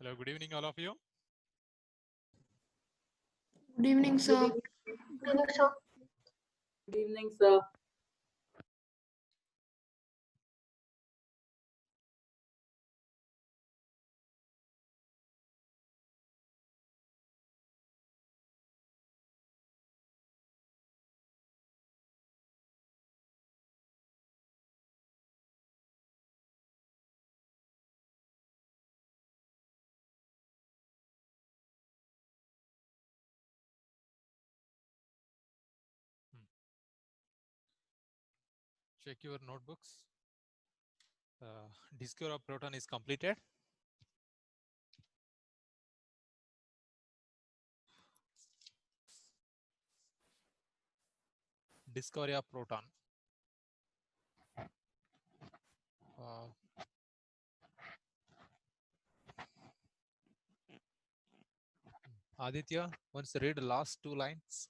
Hello, good evening, all of you. Good evening, sir. Good evening, sir. Good evening, sir. Check your notebooks. Discovery of proton is completed. Discovery of proton. Aditya, once read the last two lines.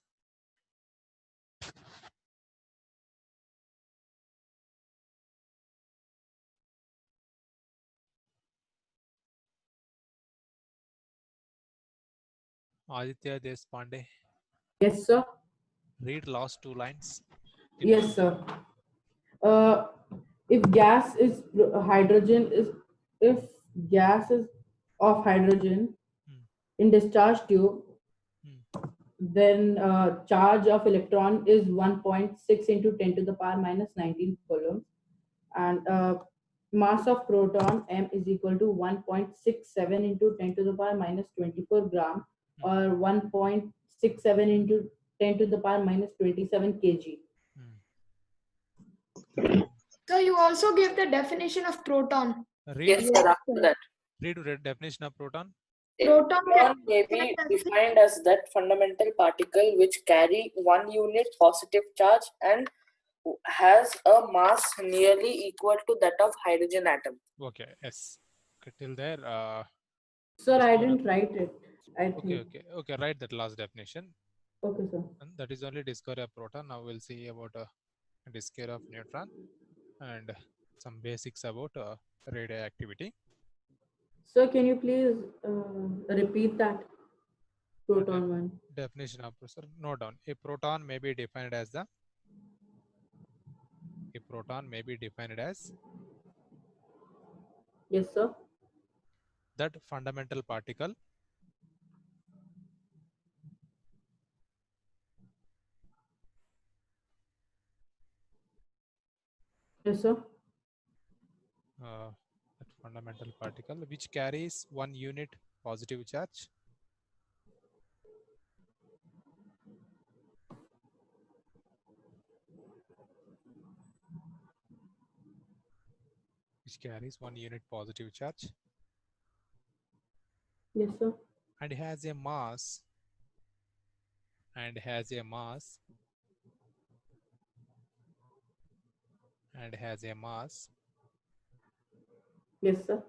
Aditya Deshpande. Yes, sir. Read last two lines. Yes, sir. If gas is hydrogen is if gas is of hydrogen in discharge tube, then charge of electron is 1.6 into 10 to the power minus 19 coulombs, and mass of proton m is equal to 1.67 into 10 to the power minus 24 gram, or 1.67 into 10 to the power minus 27 kg. So you also gave the definition of proton. Read, Yes, sir. After that, read definition of proton. Proton may be defined as that fundamental particle which carry 1 unit positive charge and has a mass nearly equal to that of hydrogen atom. Okay, yes. Okay, till there. sir, I didn't write it. I think. Okay. Write that last definition. Okay, sir. And that is only discovery of proton. Now we'll see about discovery of neutron and some basics about radioactivity. Sir, can you please repeat that proton one? Definition of proton. Note down. A proton may be defined as Yes, sir. that fundamental particle Yes, sir. That fundamental particle which carries 1 unit positive charge Yes, sir. and has a mass Yes, sir.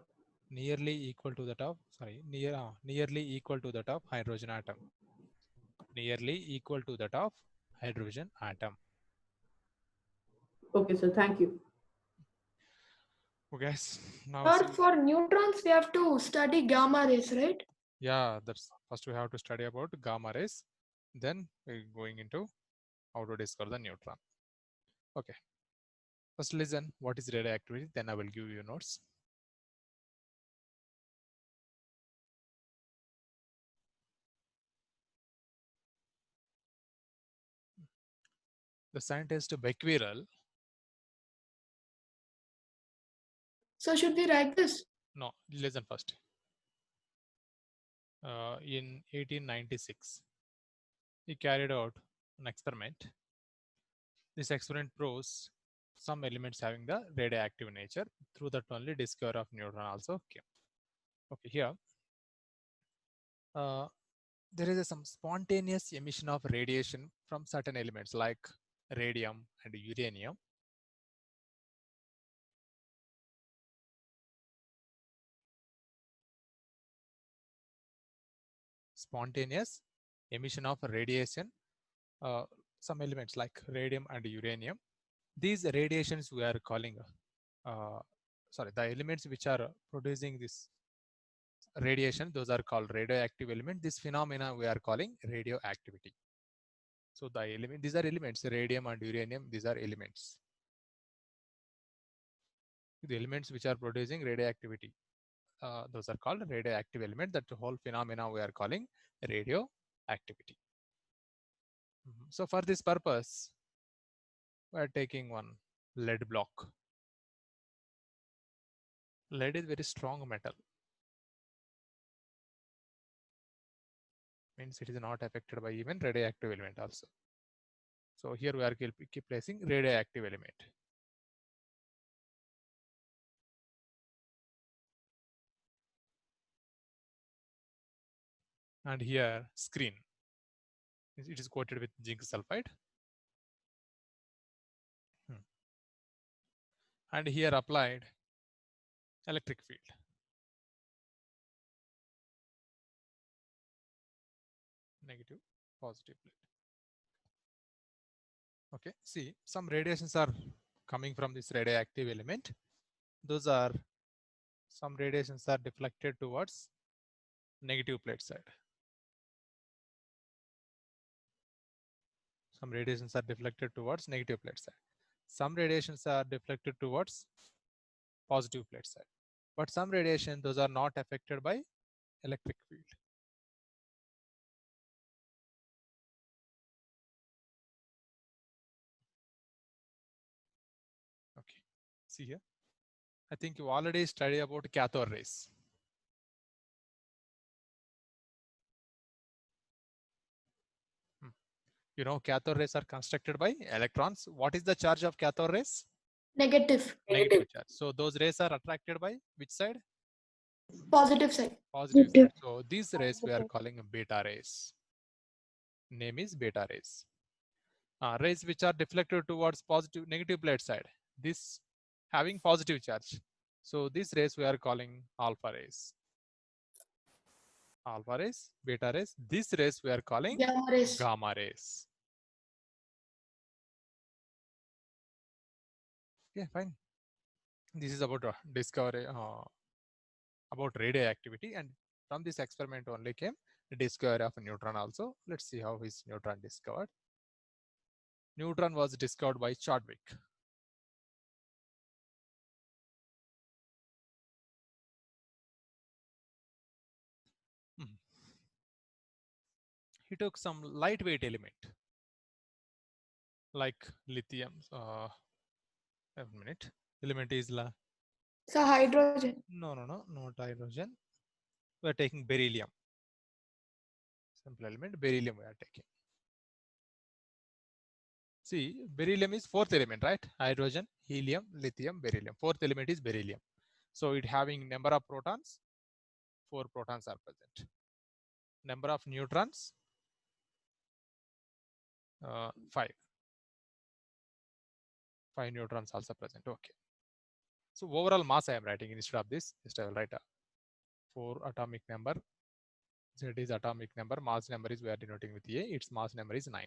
nearly equal to that of nearly equal to that of hydrogen atom. Okay, sir. Thank you. Okay, now Sir, for neutrons, we have to study gamma rays, right? Yeah, that's first we have to study about gamma rays. Then we're going into how to discover the neutron. Okay. First listen what is radioactivity, then I will give you notes. The scientist Becquerel. So should we write this? No, listen first. In 1896, he carried out an experiment. This experiment proves some elements having the radioactive nature. Through that only discovery of neutron also came. Okay, here there is some spontaneous emission of radiation from certain elements like radium and uranium. Spontaneous emission of radiation, some elements like radium and uranium. These radiations we are calling, the elements which are producing this radiation, those are called radioactive element. This phenomena we are calling radioactivity. So the element, these are elements, radium and uranium, these are elements. The elements which are producing radioactivity, those are called radioactive element. That whole phenomena we are calling radioactivity. So for this purpose, we are taking one lead block. Lead is very strong metal. Means it is not affected by even radioactive element also. So here we are keep placing radioactive element. And here screen, it is coated with zinc sulfide. And here applied electric field. Negative, positive plate. Okay, see, some radiations are coming from this radioactive element. Those are, some radiations are deflected towards negative plate side. Some radiations are deflected towards negative plate side. Some radiations are deflected towards positive plate side. But some radiation, those are not affected by electric field. Okay, see here. I think you already studied about cathode rays. You know, cathode rays are constructed by electrons. What is the charge of cathode rays? Negative. Negative charge. So those rays are attracted by which side? Positive side. Positive side. So these rays we are calling beta rays. Name is beta rays. Rays which are deflected towards positive, negative plate side. This having positive charge. So these rays we are calling alpha rays. Alpha rays, beta rays. These rays we are calling Gamma rays. gamma rays. Yeah, fine. This is about discovery about radioactivity, and from this experiment only came the discovery of a neutron also. Let's see how is neutron discovered. Neutron was discovered by Chadwick. He took some lightweight element like lithium. A minute. Element is So hydrogen. no, not hydrogen. We are taking beryllium. Simple element, beryllium we are taking. See, beryllium is fourth element, right? Hydrogen, helium, lithium, beryllium. Fourth element is beryllium. So it having number of protons, 4 protons are present. Number of neutrons, 5. 5 neutrons also present. Okay. So overall mass I am writing instead of this. Just I will write a 4 atomic number. Z is atomic number. Mass number is we are denoting with A. Its mass number is 9.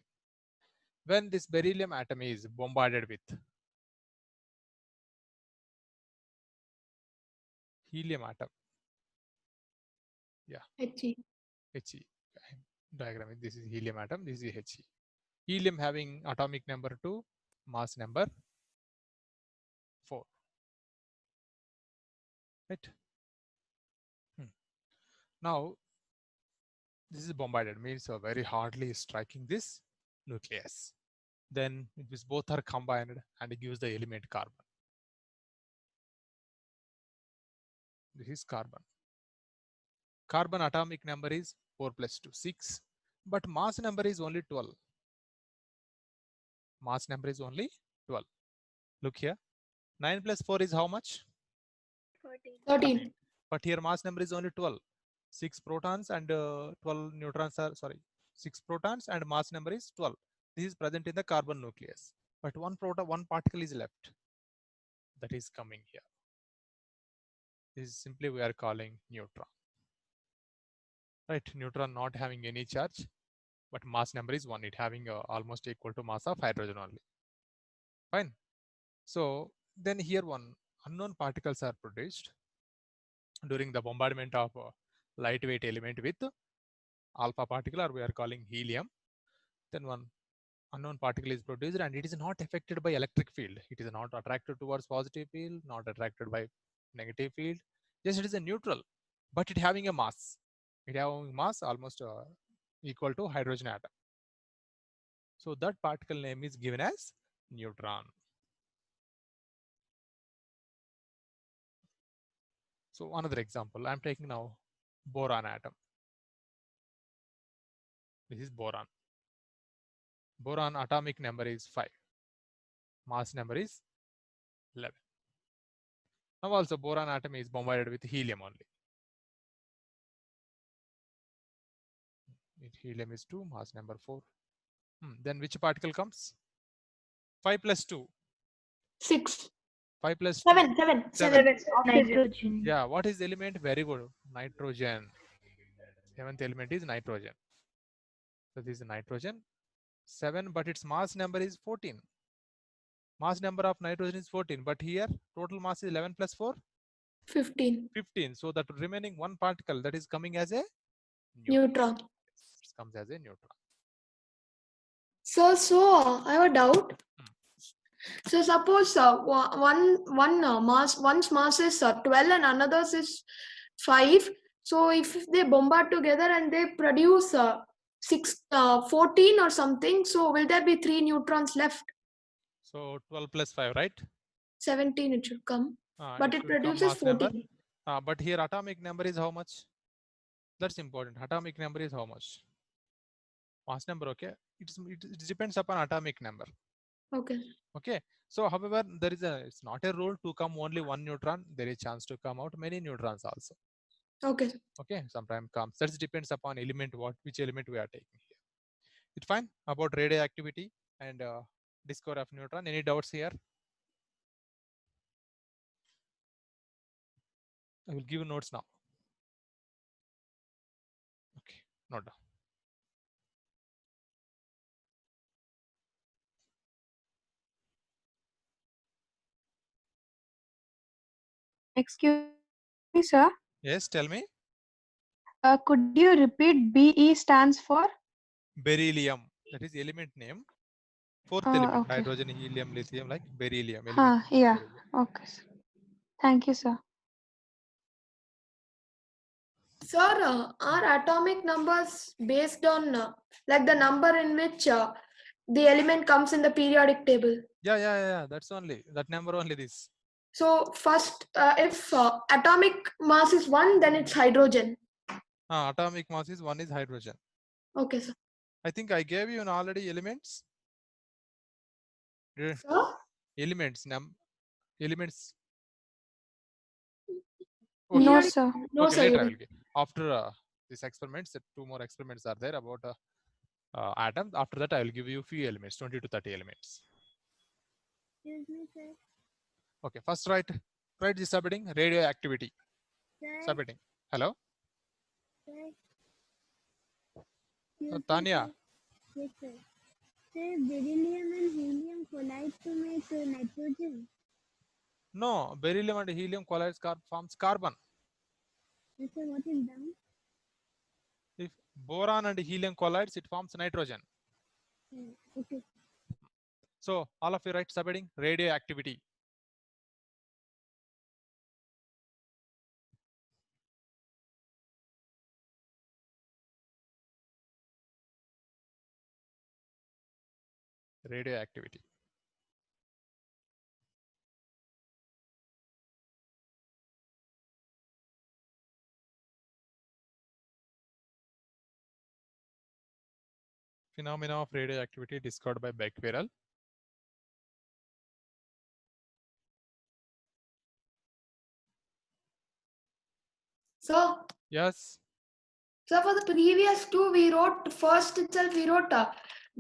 When this beryllium atom is bombarded with helium atom, yeah, He. He diagram. This is helium atom. This is He. Helium having atomic number 2, mass number 4. Right. Now this is bombarded, means very hardly striking this nucleus. Then these both are combined and it gives the element carbon. This is carbon. Carbon atomic number is 4 plus 2, 6. But mass number is only 12. Mass number is only 12. Look here. 9 plus 4 is how much? 13. But here mass number is only 12. 6 protons and 12 neutrons are, 6 protons and mass number is 12. This is present in the carbon nucleus. But one particle is left. That is coming here. This is simply we are calling neutron. Right, neutron not having any charge, but mass number is 1. It having almost equal to mass of hydrogen only. Fine. So then here one unknown particles are produced during the bombardment of lightweight element with alpha particle, or we are calling helium. Then one unknown particle is produced, and it is not affected by electric field. It is not attracted towards positive field, not attracted by negative field. Yes, it is a neutral, but it having a mass. It having mass almost equal to hydrogen atom. So that particle name is given as neutron. So another example, I'm taking now boron atom. This is boron. Boron atomic number is 5. Mass number is 11. Now also boron atom is bombarded with helium only. Helium is 2, mass number 4. Then which particle comes? 5 plus 2. 6. 5 plus 7. 2. 7. Nitrogen. Yeah, what is the element? Very good. Nitrogen. 7th element is nitrogen. So this is nitrogen. 7, but its mass number is 14. Mass number of nitrogen is 14, but here total mass is 11 plus 4? 15. 15. So that remaining one particle, that is coming as a Neutron. It comes as a neutron. So I have a doubt. So suppose one's mass is 12 and another's is 5. So if they bombard together and they produce 14 or something, so will there be 3 neutrons left? So 12 plus 5, right? 17 it should come. But it should come produces mass number. 14. But here atomic number is how much? That's important. Atomic number is how much? Mass number, okay. It depends upon atomic number. Okay. Okay. So however, it's not a rule to come only one neutron. There is chance to come out many neutrons also. Okay. Okay. Sometimes comes. That depends upon element, which element we are taking here. It's fine about radioactivity and discovery of neutron. Any doubts here? I will give you notes now. Okay, note down. Excuse me, sir. Yes, tell me. Could you repeat BE stands for? Beryllium. That is element name. Fourth element, Okay. hydrogen, helium, lithium, like beryllium. Yeah. Beryllium. Okay, sir. Thank you, sir. Sir, are atomic numbers based on like the number in which the element comes in the periodic table? Yeah. That's only that number only this. So first, if atomic mass is 1, then it's hydrogen. Atomic mass is 1 is hydrogen. Okay, sir. I think I gave you already elements. Sir? Elements. Elements. No, Periodic- sir. No, Okay, sir. later you I will didn't. give. After these experiments, 2 more experiments are there about atoms. After that, I will give you few elements, 20 to 30 elements. Excuse me, sir. Okay, first write the subheading, radioactivity. Sir, Subheading. Hello, sir. Excuse me, Tanya. sir. Yes, sir. Sir, beryllium and helium collide to make nitrogen. No, beryllium and helium collides forms carbon. Yes, sir, what is down? If boron and helium collides, it forms nitrogen. Okay. So all of you write subheading, radioactivity. Radioactivity. Phenomena of radioactivity discovered by Becquerel. So, Yes. so for the previous 2, we wrote first itself. We wrote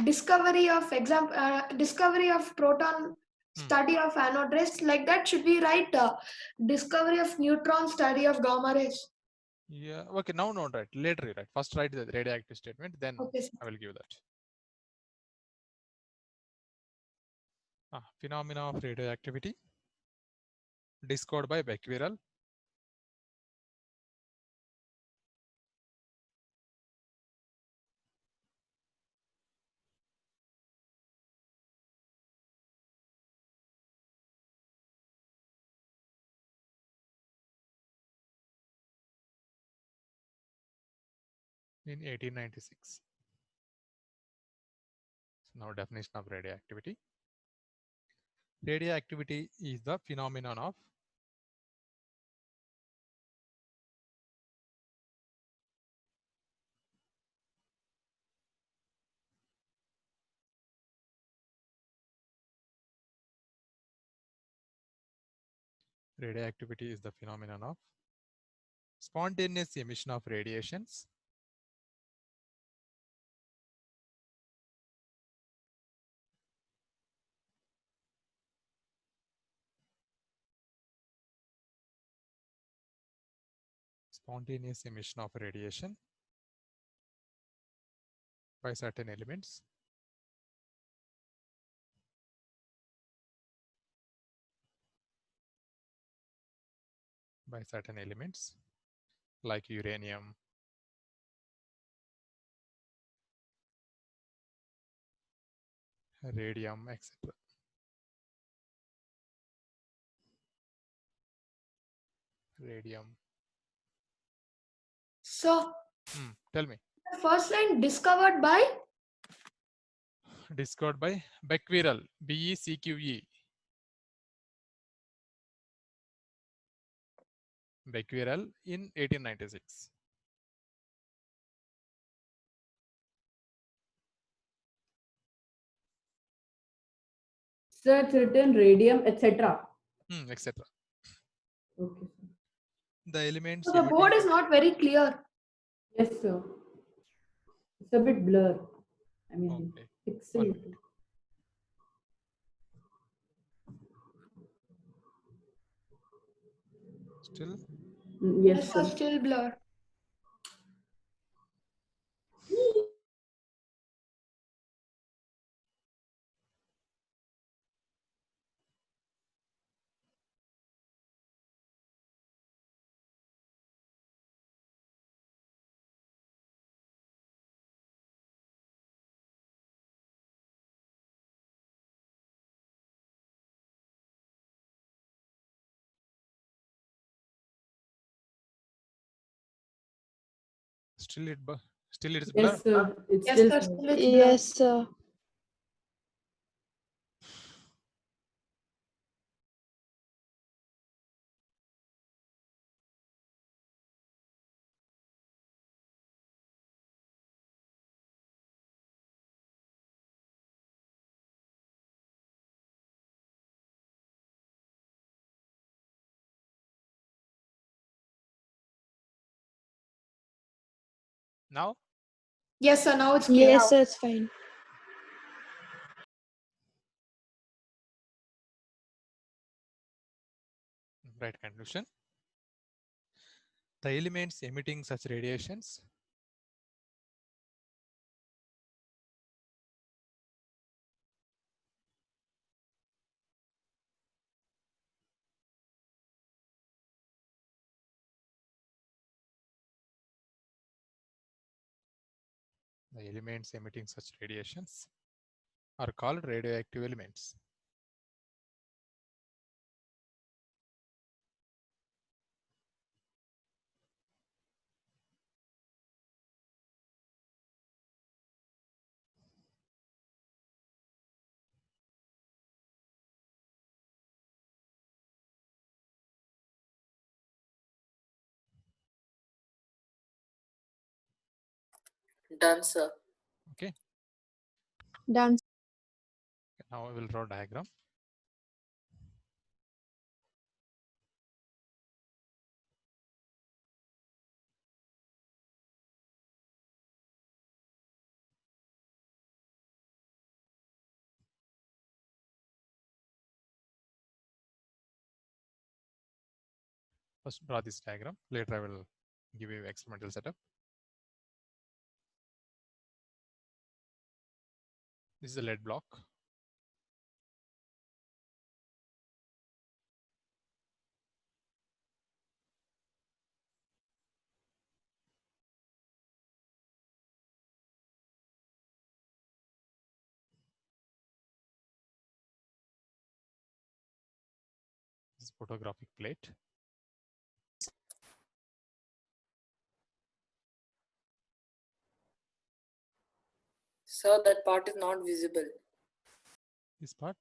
discovery of proton, study of anode rays. Like that, should we write discovery of neutron, study of gamma rays? Yeah. Okay. Now not right. Later you write. First write the radioactive statement. Then Okay, sir. I will give that. Phenomena of radioactivity discovered by Becquerel. in 1896. So now definition of radioactivity. Radioactivity is the phenomenon of spontaneous emission of radiations by certain elements like uranium, radium, etc. Radium. So, Tell me. the first line discovered by Becquerel, BECQE. Becquerel in 1896. Sir, it's written radium, etc. Etc. Okay, sir. The elements. So the board is not very clear. Yes, sir. It's a bit blur. I mean, Okay. pixel. Still. Yes, Yes, sir. still blur. Still it's blur. Yes, sir. It's Yes, still sir, blur. still it's blur. Yes, sir. Now. Yes, sir, now it's clear. Yes, sir, it's fine. Right conclusion. The elements emitting such radiations are called radioactive elements. Done, sir. Okay. Done. Now I will draw diagram. First draw this diagram. Later I will give you experimental setup. This is a lead block. This is photographic plate. Sir, that part is not visible. This part.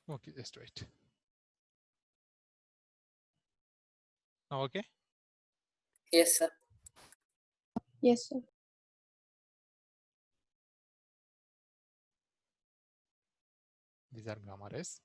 Okay, just wait. Now okay. Yes, sir. Yes, sir. These are gamma rays.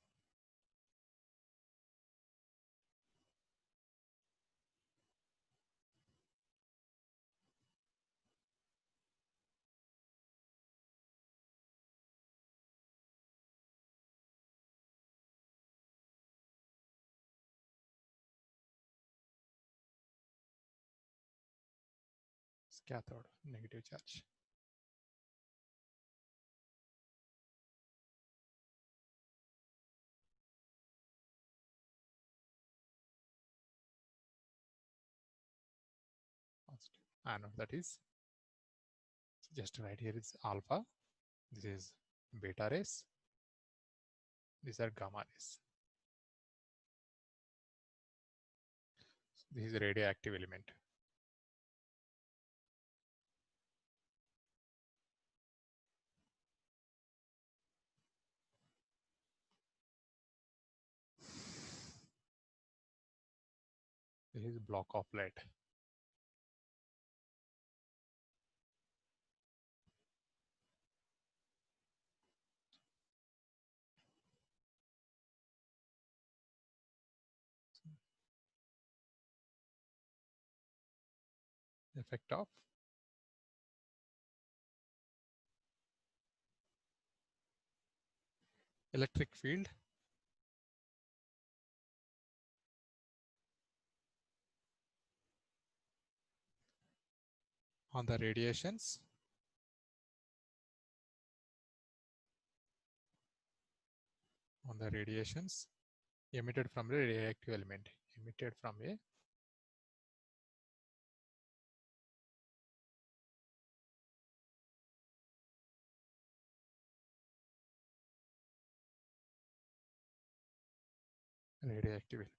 Cathode, negative charge. Positive. Anode, that is. Just right here is alpha. This is beta rays. These are gamma rays. This is a radioactive element. This is block of lead. Effect of electric field on the radiations emitted from a radioactive element, emitted from a radioactive element.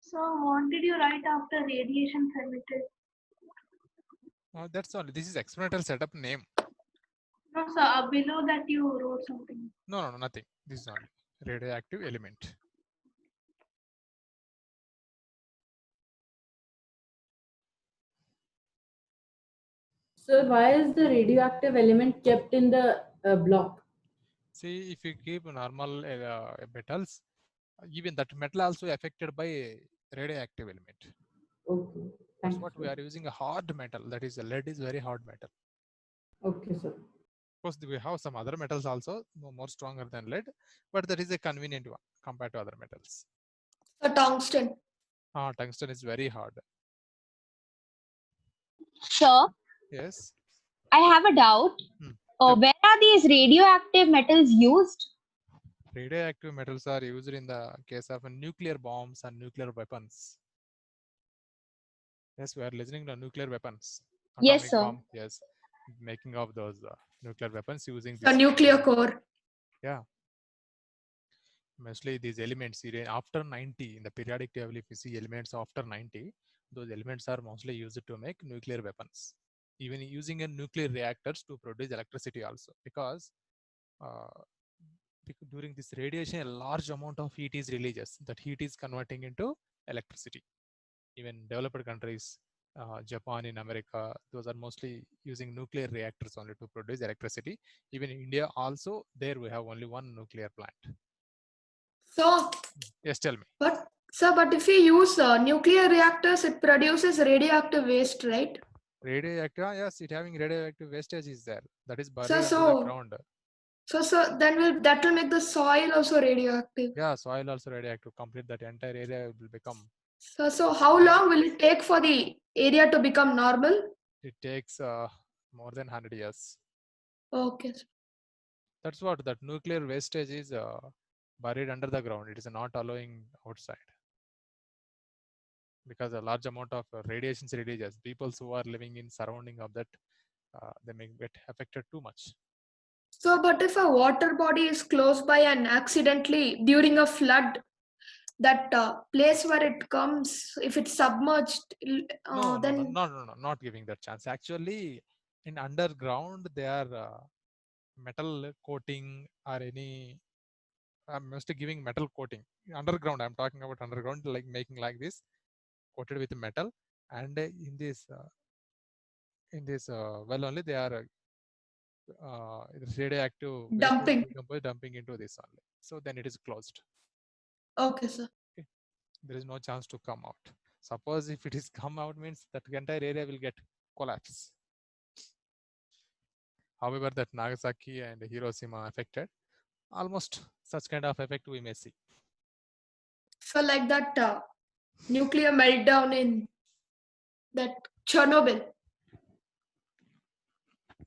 So what did you write after radiation emitted? That's all. This is experimental setup name. No, sir. Below that you wrote something. No, nothing. This is only radioactive element. So why is the radioactive element kept in the block? See, if you keep normal metals, even that metal also affected by radioactive element. Okay. That's Thank what you, we sir. are using a hard metal. That is, lead is very hard metal. Okay, sir. Of course, we have some other metals also more stronger than lead, but that is a convenient one compared to other metals. So tungsten. Tungsten is very hard. Sir, Yes. I have a doubt. Yep. Where are these radioactive metals used? Radioactive metals are used in the case of nuclear bombs and nuclear weapons. Yes, we are listening to nuclear weapons. Yes, Atomic sir. bomb. Yes, making of those nuclear weapons using The this. nuclear core. Yeah. Mostly these elements after 90 in the periodic table, if you see elements after 90, those elements are mostly used to make nuclear weapons. Even using a nuclear reactors to produce electricity also, because during this radiation, a large amount of heat is released. That heat is converting into electricity. Even developed countries, Japan in America, those are mostly using nuclear reactors only to produce electricity. Even in India also, there we have only one nuclear plant. So, Yes, tell me. but sir, but if we use nuclear reactors, it produces radioactive waste, right? Radioactive, yes, it having radioactive wastage is there. That is buried So, under the so, ground. so then that will make the soil also radioactive. Yeah, soil also radioactive. Complete that entire area will become. So how long will it take for the area to become normal? It takes more than 100 years. Okay. Sir. That's what that nuclear wastage is buried under the ground. It is not allowing outside because a large amount of radiations releases. People who are living in surrounding of that, they may get affected too much. So, but if a water body is close by and accidentally during a flood, that place where it comes, if it's submerged, then No, not giving that chance. Actually, in underground, they are metal coating or any. I'm mostly giving metal coating. Underground, I'm talking about underground, like making like this, coated with metal, and in this well only they are radioactive dumping. dumping into this only. So then it is closed. Okay, sir. Okay. There is no chance to come out. Suppose if it is come out means that entire area will get collapse. However, that Nagasaki and Hiroshima affected, almost such kind of effect we may see. So, like that nuclear meltdown in that Chernobyl.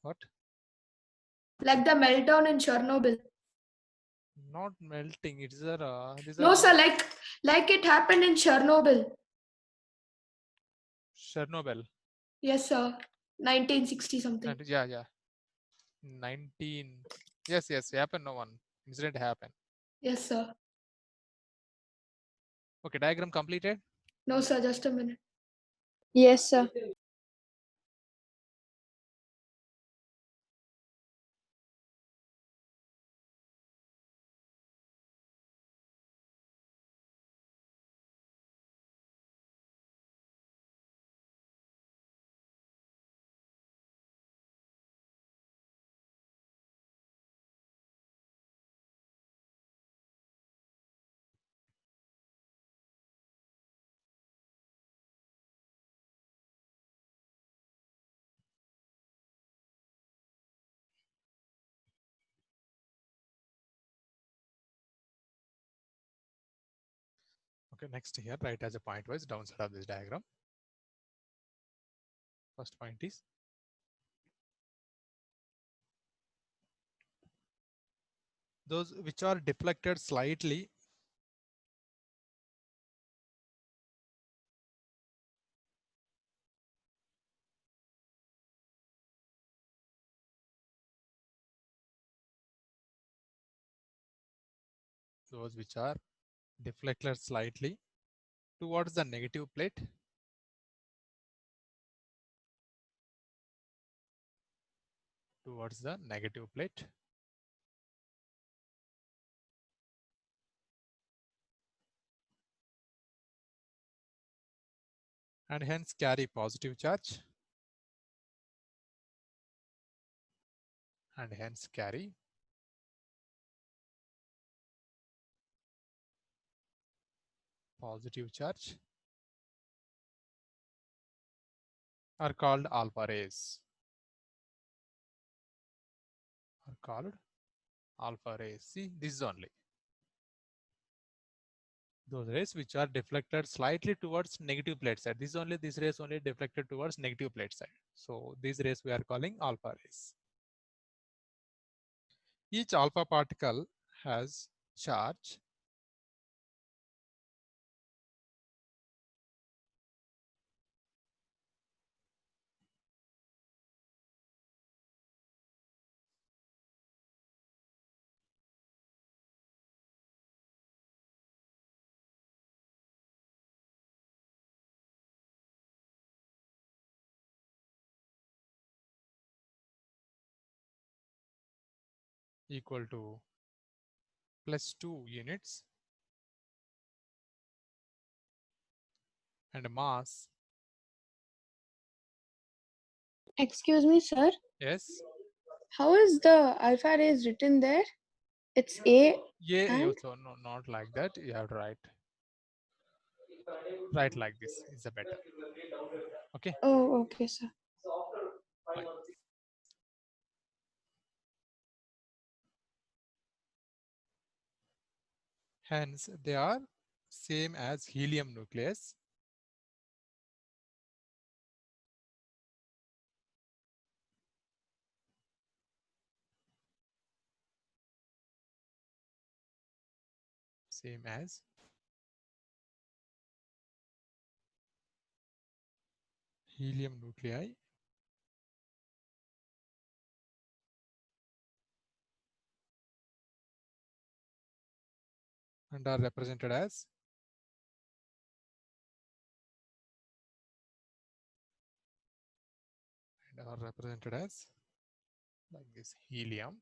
What? Like the meltdown in Chernobyl. Not melting. It is a. No, sir. Like it happened in Chernobyl. Chernobyl. Yes, sir. 1960 something. And yeah. 19. Yes. Happened. No one incident happened. Yes, sir. Okay. Diagram completed. No, sir. Just a minute. Yes, sir. Okay. Next here, write as a point wise downside of this diagram. First point is those which are deflected slightly those which are deflected slightly towards the negative plate and hence carry positive charge and hence carry positive charge are called alpha rays. See, this is only those rays which are deflected slightly towards negative plate side. This rays only deflected towards negative plate side. So these rays we are calling alpha rays. Each alpha particle has charge equal to +2 units and mass. Excuse me, sir. Yes. How is the alpha rays written there? It's A. Yeah, And? also no, not like that. You have to write like this is a better. Okay. Oh, okay, sir. Like hence they are same as helium nucleus. Same as helium nuclei. And are represented as like this helium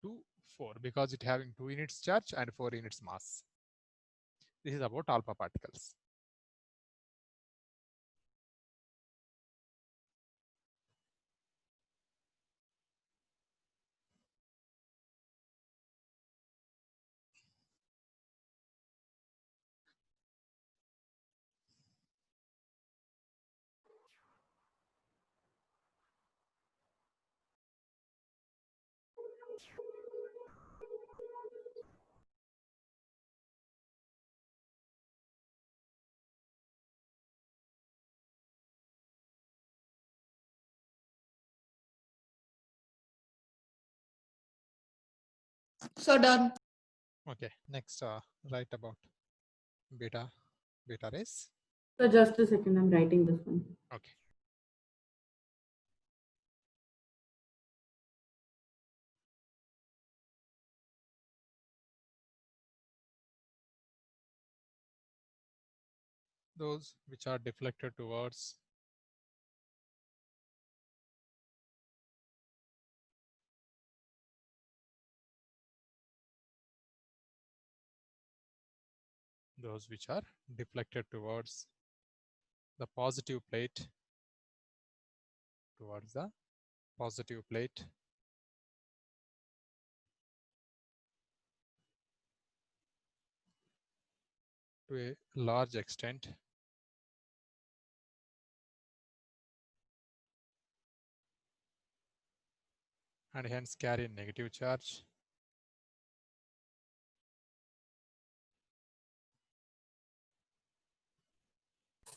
2 4 because it having 2 units charge and 4 units mass. This is about alpha particles. So done. Okay, next write about beta rays. So just a second, I'm writing this one. Okay. Those which are deflected towards the positive plate, to a large extent and hence carry negative charge.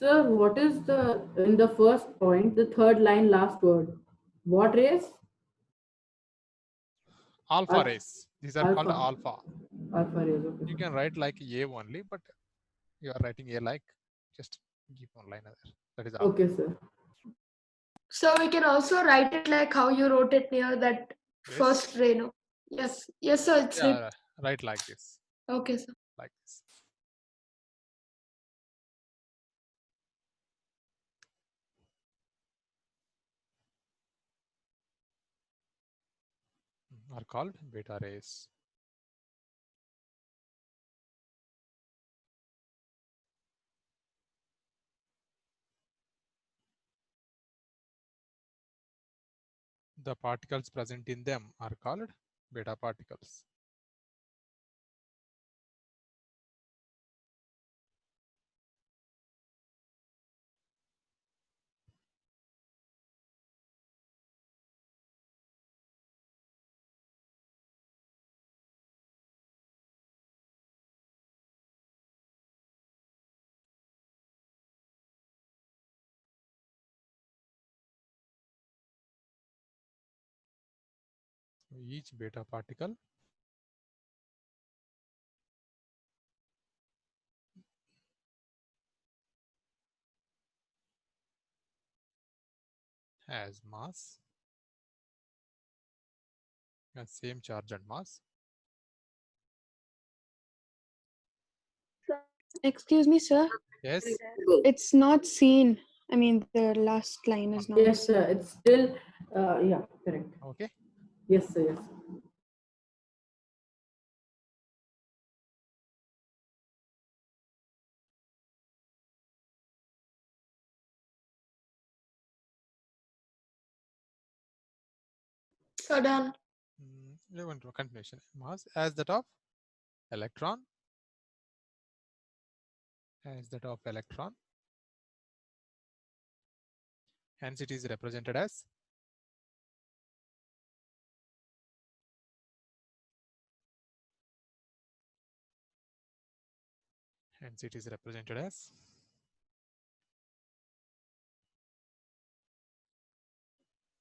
Sir, what is in the first point, the third line, last word? What rays? Alpha rays. These are called Alpha. alpha. Alpha rays, okay. You can write like A only, but you are writing A like just give one line there. That is alpha. Okay, sir. So we can also write it like how you wrote it near that Yes. first ray, no? Yes. Yes, sir. It's Yeah, write like this. okay, sir. Like this. Are called beta rays. The particles present in them are called beta particles. Each beta particle has mass and same charge and mass. Excuse me, sir. Yes. It's not seen. I mean, the last line is not Yes, seen. sir. It's still, yeah, correct. Okay. Yes, sir. Yes. So done. We want to continuation. Mass as that of electron. As that of electron. Hence it is represented as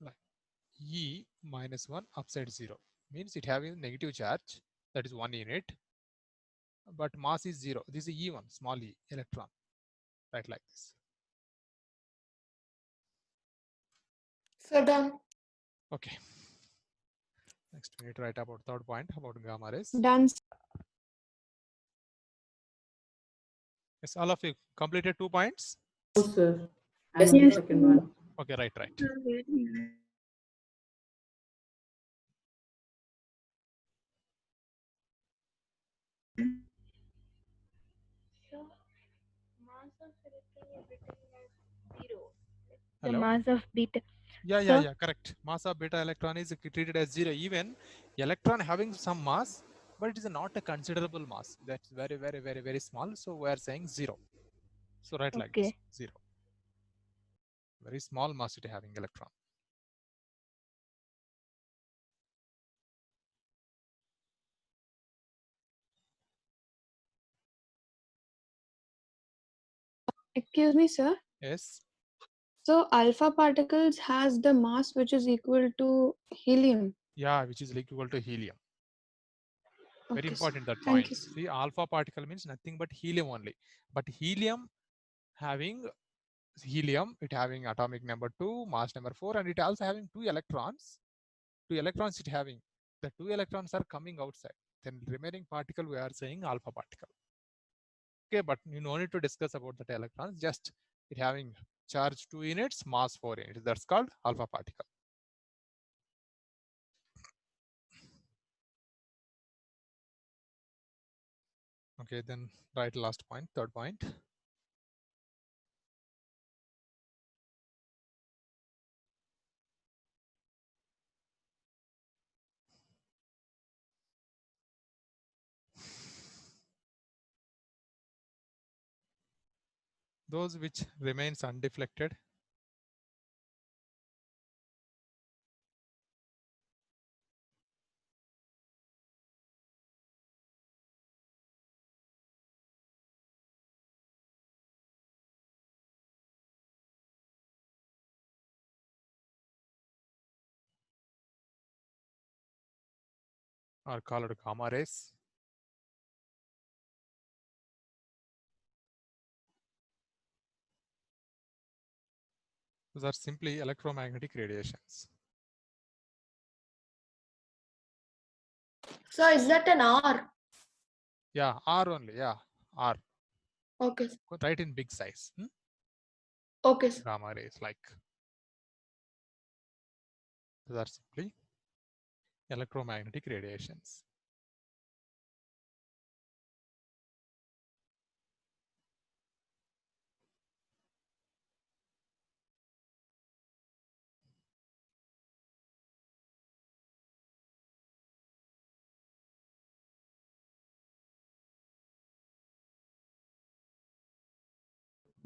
like E minus 1 upside 0. Means it having negative charge, that is 1 unit, but mass is 0. This is E1, small e, electron. Right, like this. So done. Okay. Next we need to write about third point about gamma rays. Done. Yes, all of you completed 2 points? No, sir. Yes, And the yes. second one. Okay, right. So, mass of electron is written as 0. Hello? The mass of beta. Yeah, correct. Mass of beta electron is treated as 0. Even electron having some mass, but it is not a considerable mass. That's very small. So we are saying 0. So write like this, Okay. 0. Very small mass it having electron. Excuse me, sir. Yes. So alpha particles has the mass which is equal to helium. Yeah, which is equal to helium. Very Okay, sir. important that Thank point. you, sir. See, alpha particle means nothing but helium only. But helium having it having atomic number 2, mass number 4, and it also having 2 electrons. 2 electrons it having. The 2 electrons are coming outside. Then remaining particle we are saying alpha particle. Okay, but you no need to discuss about that electrons. Just it having charge 2 units, mass 4 units. That's called alpha particle. Okay, then write last point, third point. Those which remains undeflected are called gamma rays. Those are simply electromagnetic radiations. So is that an R? Yeah, R only. Yeah, R. Okay. Write in big size. Okay. Sir. Gamma rays, like those are simply electromagnetic radiations.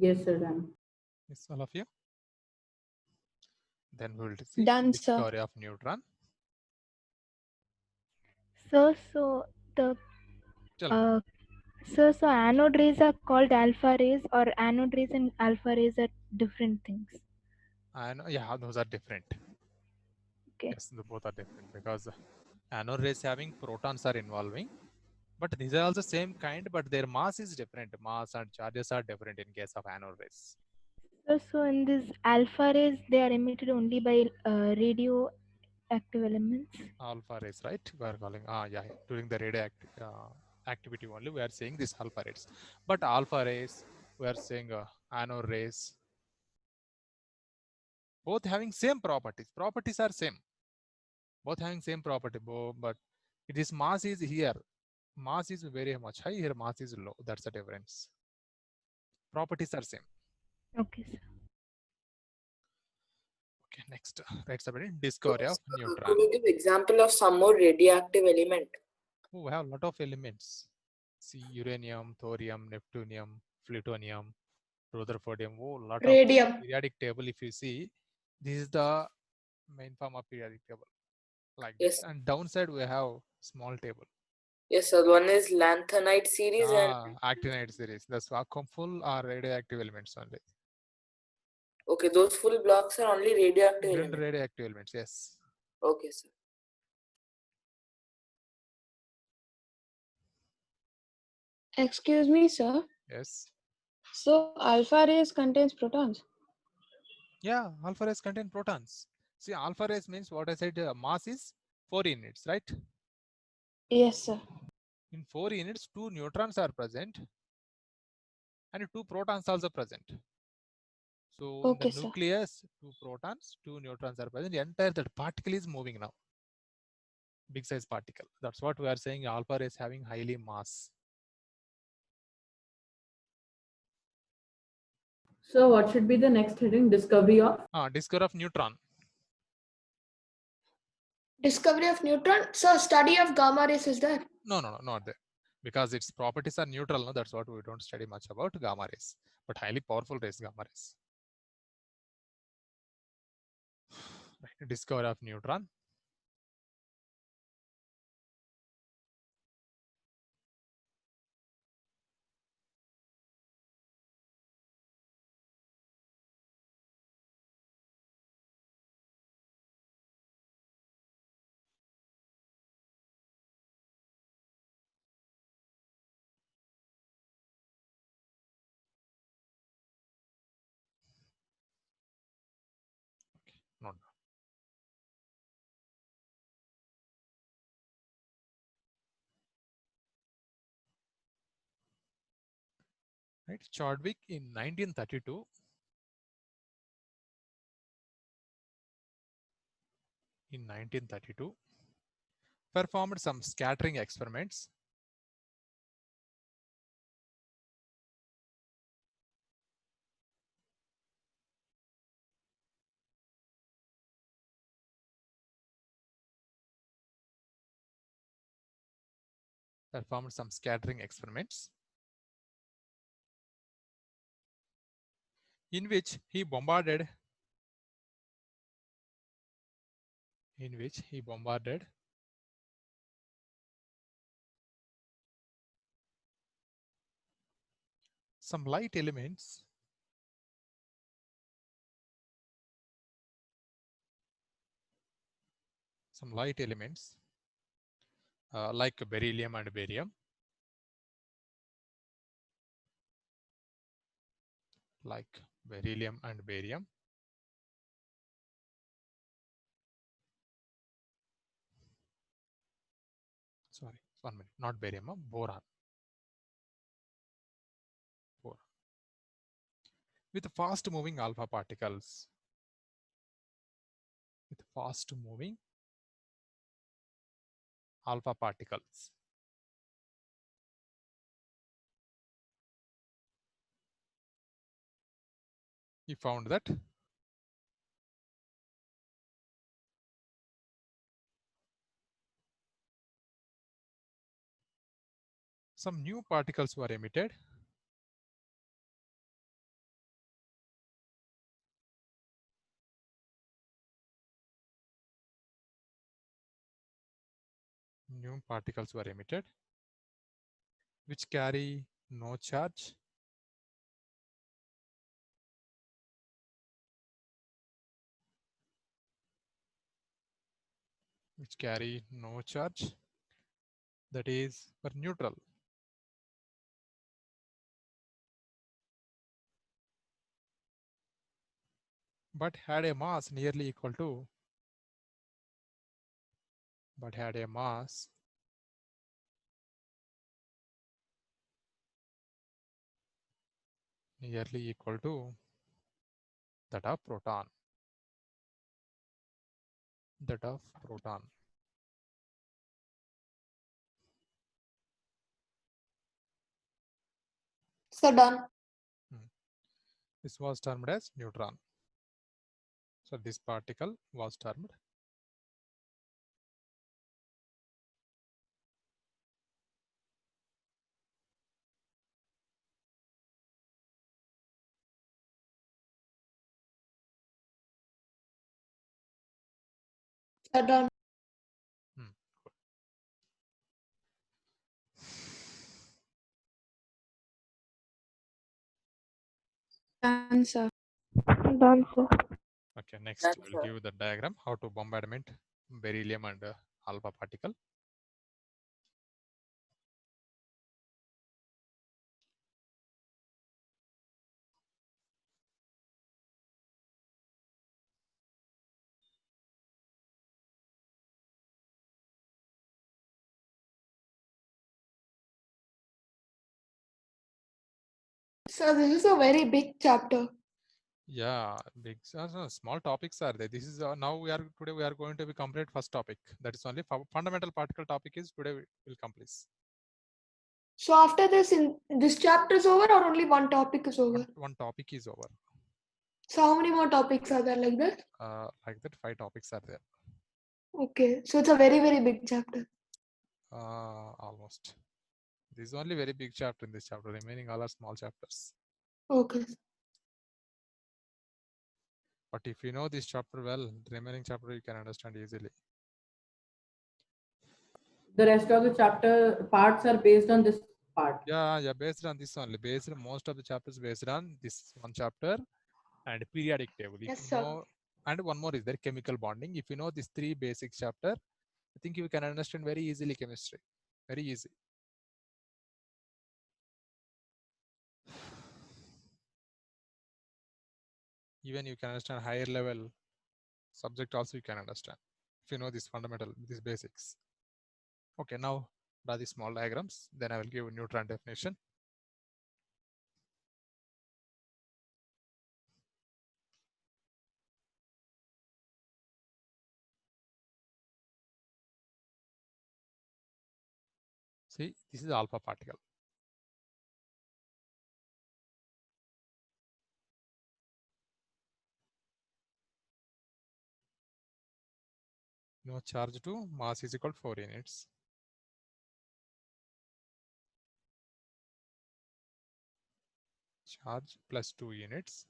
Yes, sir. Done. Yes, all of you. Then we will see Done, sir. discovery of neutron. So the Tell me. so anode rays are called alpha rays, or anode rays and alpha rays are different things. And yeah, those are different. Okay. Yes, both are different because anode rays having protons are involving, but these are also same kind, but their mass is different. Mass and charges are different in case of anode rays. So in these alpha rays, they are emitted only by radioactive elements. Alpha rays, right? We are calling during the radioactive activity only we are saying this alpha rays. But alpha rays, we are saying anode rays. Both having same properties. Properties are same. Both having same property, but it is mass is here. Mass is very much high. Here mass is low. That's the difference. Properties are same. Okay, sir. Okay, Next, writes about discovery of neutron. Could you give example of some more radioactive element? Oh, we have a lot of elements. See, uranium, thorium, neptunium, plutonium, rutherfordium. Oh, lot Radium. of periodic table. If you see, this is the main form of periodic table, like Yes. this. And downside we have small table. Yes, sir. One is lanthanide series and Actinide series. The full are radioactive elements only. okay, those full blocks are only radioactive Then elements. radioactive elements, yes. Okay, sir. Excuse me, sir. Yes. So alpha rays contains protons. Yeah, alpha rays contain protons. See, alpha rays means what I said, mass is 4 units, right? Yes, sir. In 4 units, 2 neutrons are present and 2 protons also present. So Okay, in the sir. nucleus, 2 protons, 2 neutrons are present. The entire that particle is moving now. Big size particle. That's what we are saying. Alpha rays having highly mass. So what should be the next heading? Discovery of? Discovery of neutron. Discovery of neutron. So study of gamma rays is there. No, not there. Because its properties are neutral. No, that's what we don't study much about gamma rays. But highly powerful rays, gamma rays. Right. Discovery of neutron. Not now. Right. Chadwick in 1932 performed some scattering experiments in which he bombarded some light elements like beryllium and barium, sorry, 1 minute, not barium, boron, with fast moving alpha particles. He found that some new particles were emitted which carry no charge that is were neutral. But had a mass nearly equal to that of proton. So done. This was termed as neutron. So this particle was termed Done. Done, sir. Done, sir. Okay, next That's we'll give the diagram how to bombardment beryllium and alpha particle. So this is a very big chapter. Yeah, big small topics are there. This is now today we are going to be complete first topic. That is only fundamental particle topic is today we will complete. So after this, in this chapter is over, or only one topic is over? One topic is over. So how many more topics are there like that? Like that, 5 topics are there. Okay, so it's a very, very big chapter. Almost. This is only very big chapter in this chapter. Remaining all are small chapters. Okay. But if you know this chapter well, the remaining chapter you can understand easily. The rest of the chapter parts are based on this part. Yeah, based on this only. Most of the chapters based on this one chapter and periodic table. If Yes, you sir. know, and one more is there, chemical bonding. If you know these 3 basic chapter, I think you can understand very easily chemistry. Very easy. Even you can understand higher level subject also you can understand if you know this fundamental, these basics. Okay, now draw the small diagrams. Then I will give a neutron definition. See, this is alpha particle. No charge to mass is equal to 4 units. Charge plus 2 units.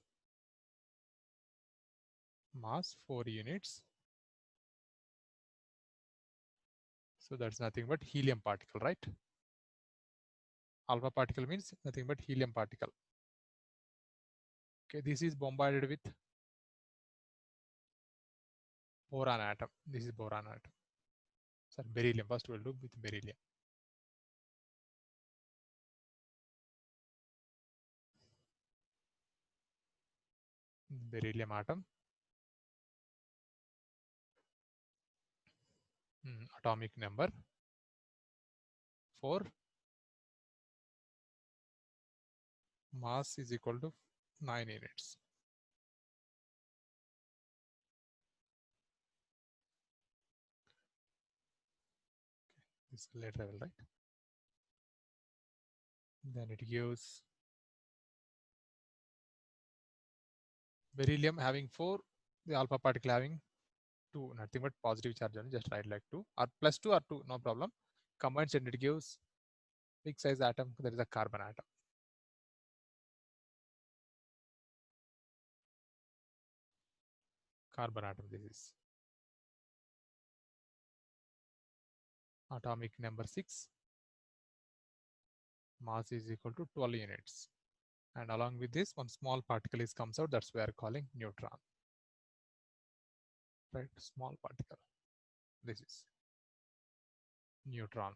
Mass 4 units. So that's nothing but helium particle, right? Alpha particle means nothing but helium particle. Okay, this is bombarded with boron atom. This is boron atom. Sorry, beryllium. First we'll do with beryllium. Beryllium atom. Atomic number 4. Mass is equal to 9 units. This is later level, right? Then it gives beryllium having 4, the alpha particle having 2, nothing but positive charge only, just write like 2 or plus 2 or 2, no problem. Combines and it gives big size atom, that is a carbon atom. Carbon atom, this is. Atomic number 6. Mass is equal to 12 units. And along with this, one small particle is comes out, that's we are calling neutron. Right, small particle. This is neutron.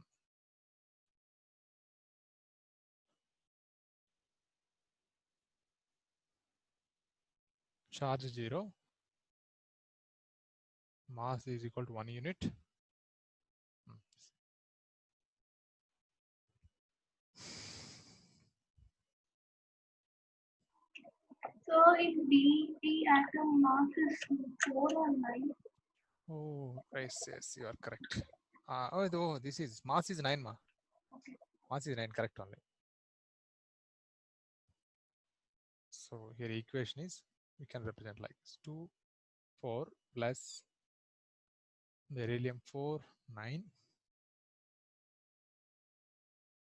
Charge 0. Mass is equal to 1 unit. So if the atom mass is 4 or 9. Oh, yes, you are correct. This is mass is 9, ma. Okay. Mass is 9, correct only. So here equation is, we can represent like this. 2 4 plus beryllium 4, 9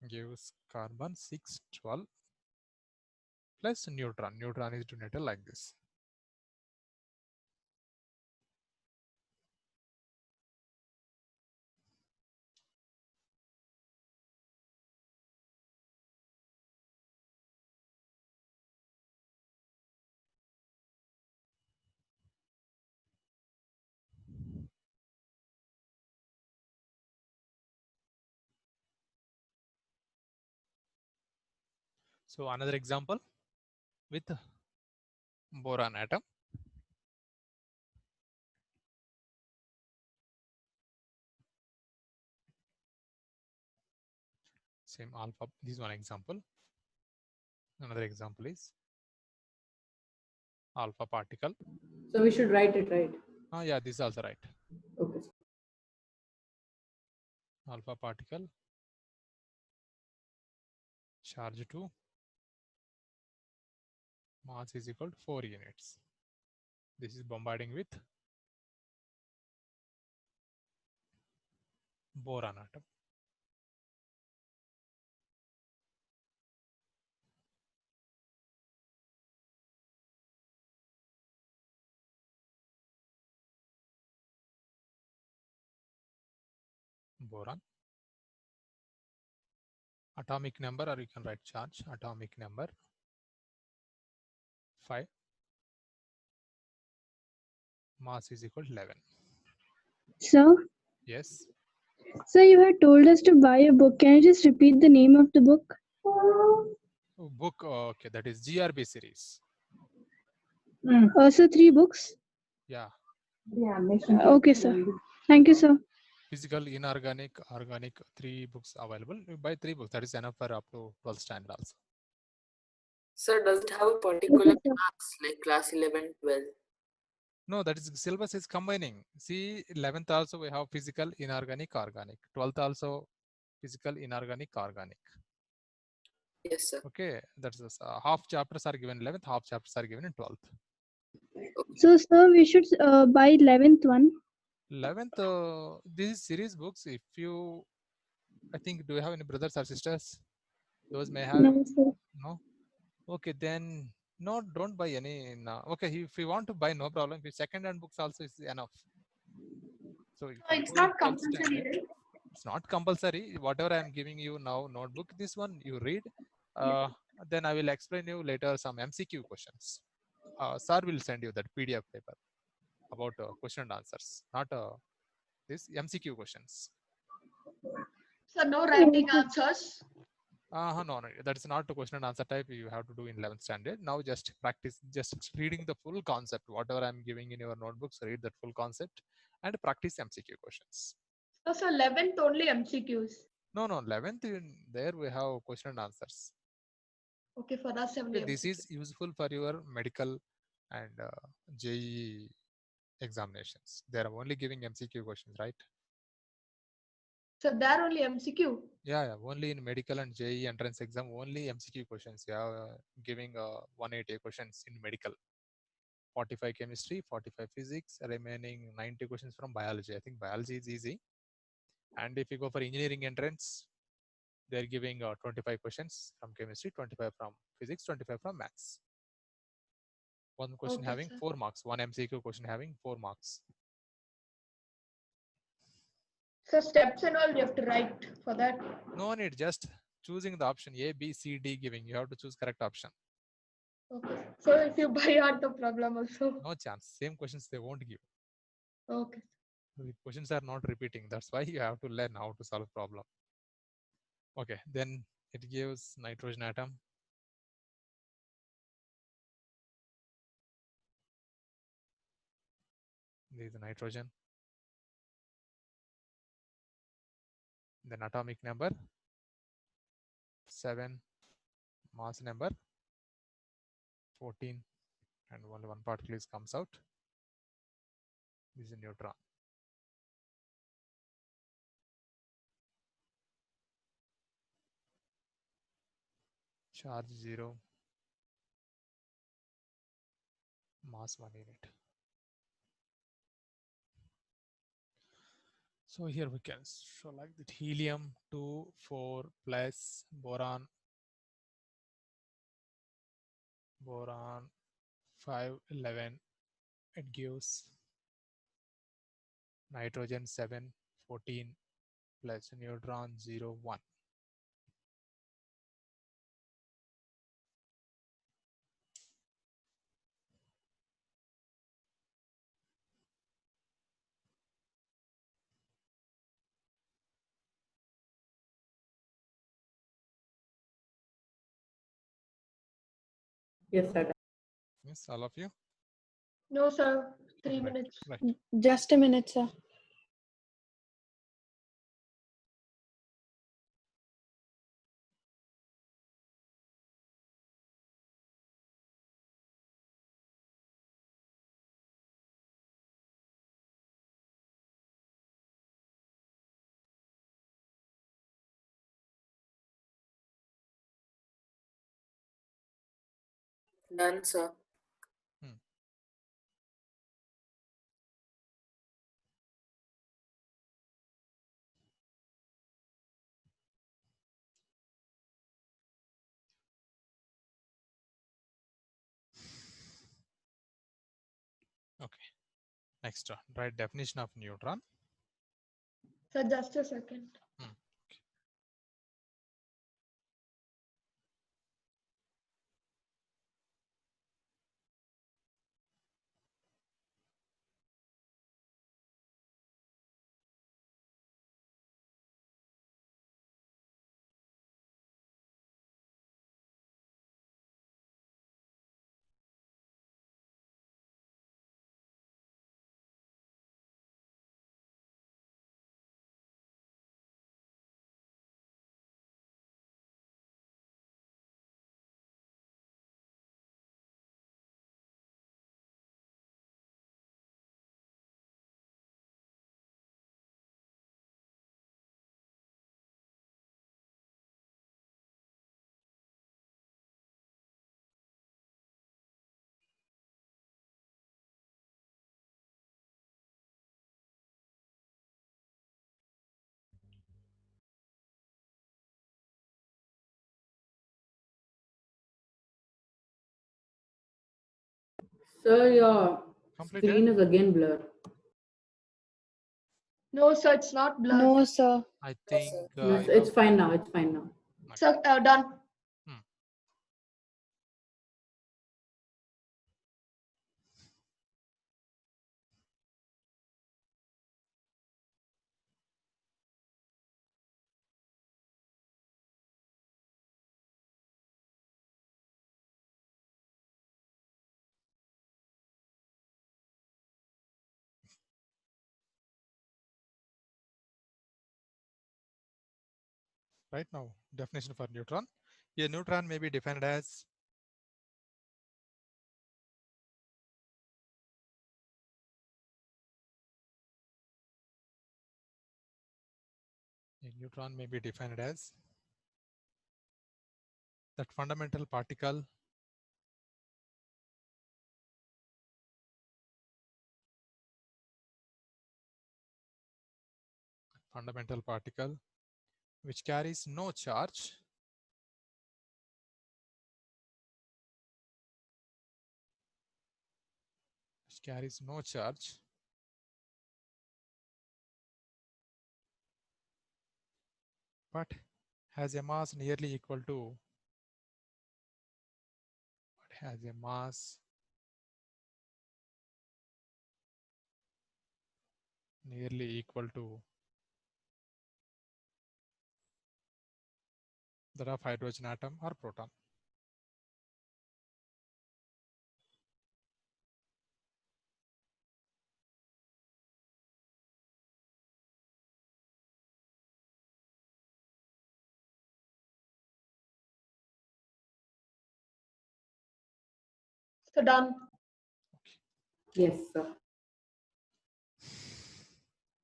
gives carbon 6, 12 plus neutron. Neutron is denoted like this. So another example with boron atom. Same alpha. This is one example. Another example is alpha particle. So we should write it, right? Oh yeah, this is also right. Okay. Alpha particle, charge 2, mass is equal to 4 units. This is bombarding with boron atom. Boron. Atomic number, or you can write charge. Atomic number 5. Mass is equal to 11. So, Yes. so you had told us to buy a book. Can you just repeat the name of the book? Book, okay, that is GRB series. Also 3 books? Yeah. Okay, sir. Thank you, sir. Physical, inorganic, organic, 3 books available. You buy 3 books. That is enough for up to 12th standard also. Sir, does it have a particular Okay, sir. class like class 11, 12? No, that is syllabus is combining. See, 11th also we have physical, inorganic, organic. 12th also physical, inorganic, organic. Yes, sir. Okay, that's half chapters are given 11th, half chapters are given in 12th. So, sir, we should buy 11th one. 11th, this is series books. If you, I think, do you have any brothers or sisters? Those may have. No, sir. No. Okay, then no, don't buy any. No. Okay, if you want to buy, no problem. If second-hand books also is enough. So if So you it's go in not 12th compulsory, standard, right? it's not compulsory. Whatever I am giving you now, notebook, this one you read. Then I will explain you later some MCQ questions. Sir will send you that PDF paper about question and answers, not this MCQ questions. So no writing answers. No, that's not a question and answer type you have to do in 11th standard. Now just practice, just reading the full concept. Whatever I'm giving in your notebooks, read that full concept and practice MCQ questions. So 11th only MCQs. No, 11th, there we have question and answers. Okay, for us only Okay, this MCQ. is useful for your medical and JEE examinations. They are only giving MCQ questions, right? So there only MCQ. Yeah, only in medical and JEE entrance exam, only MCQ questions. Yeah, giving 180 questions in medical. 45 chemistry, 45 physics, remaining 90 questions from biology. I think biology is easy. And if you go for engineering entrance, they're giving 25 questions from chemistry, 25 from physics, 25 from maths. One question Okay, having sir. 4 marks, one MCQ question having 4 marks. So steps and all you have to write for that. No need, just choosing the option A, B, C, D giving. You have to choose correct option. Okay. So if you buy out the problem also. No chance. Same questions they won't give. Okay. The questions are not repeating. That's why you have to learn how to solve problem. Okay, then it gives nitrogen atom. This is the nitrogen. Then atomic number 7, mass number 14, and only one particle comes out. This is a neutron. Charge 0, mass 1 unit. So here we can show like that helium 2, 4 plus boron 5, 11. It gives nitrogen 7, 14 plus neutron 0, 1. Yes, sir. Yes, all of you? No, sir. 3 Right, minutes. right. Just a minute, sir. Done, sir. Okay. Next one. Write definition of neutron. Sir, just a second. Sir, your Completed? screen is again blurred. No, sir, it's not blurred. No, sir. I think It's fine now. It's fine now. Sir, done. right now, definition for neutron. A neutron may be defined as that fundamental particle which carries no charge but has a mass nearly equal to that of hydrogen atom or proton. So done. Yes, sir.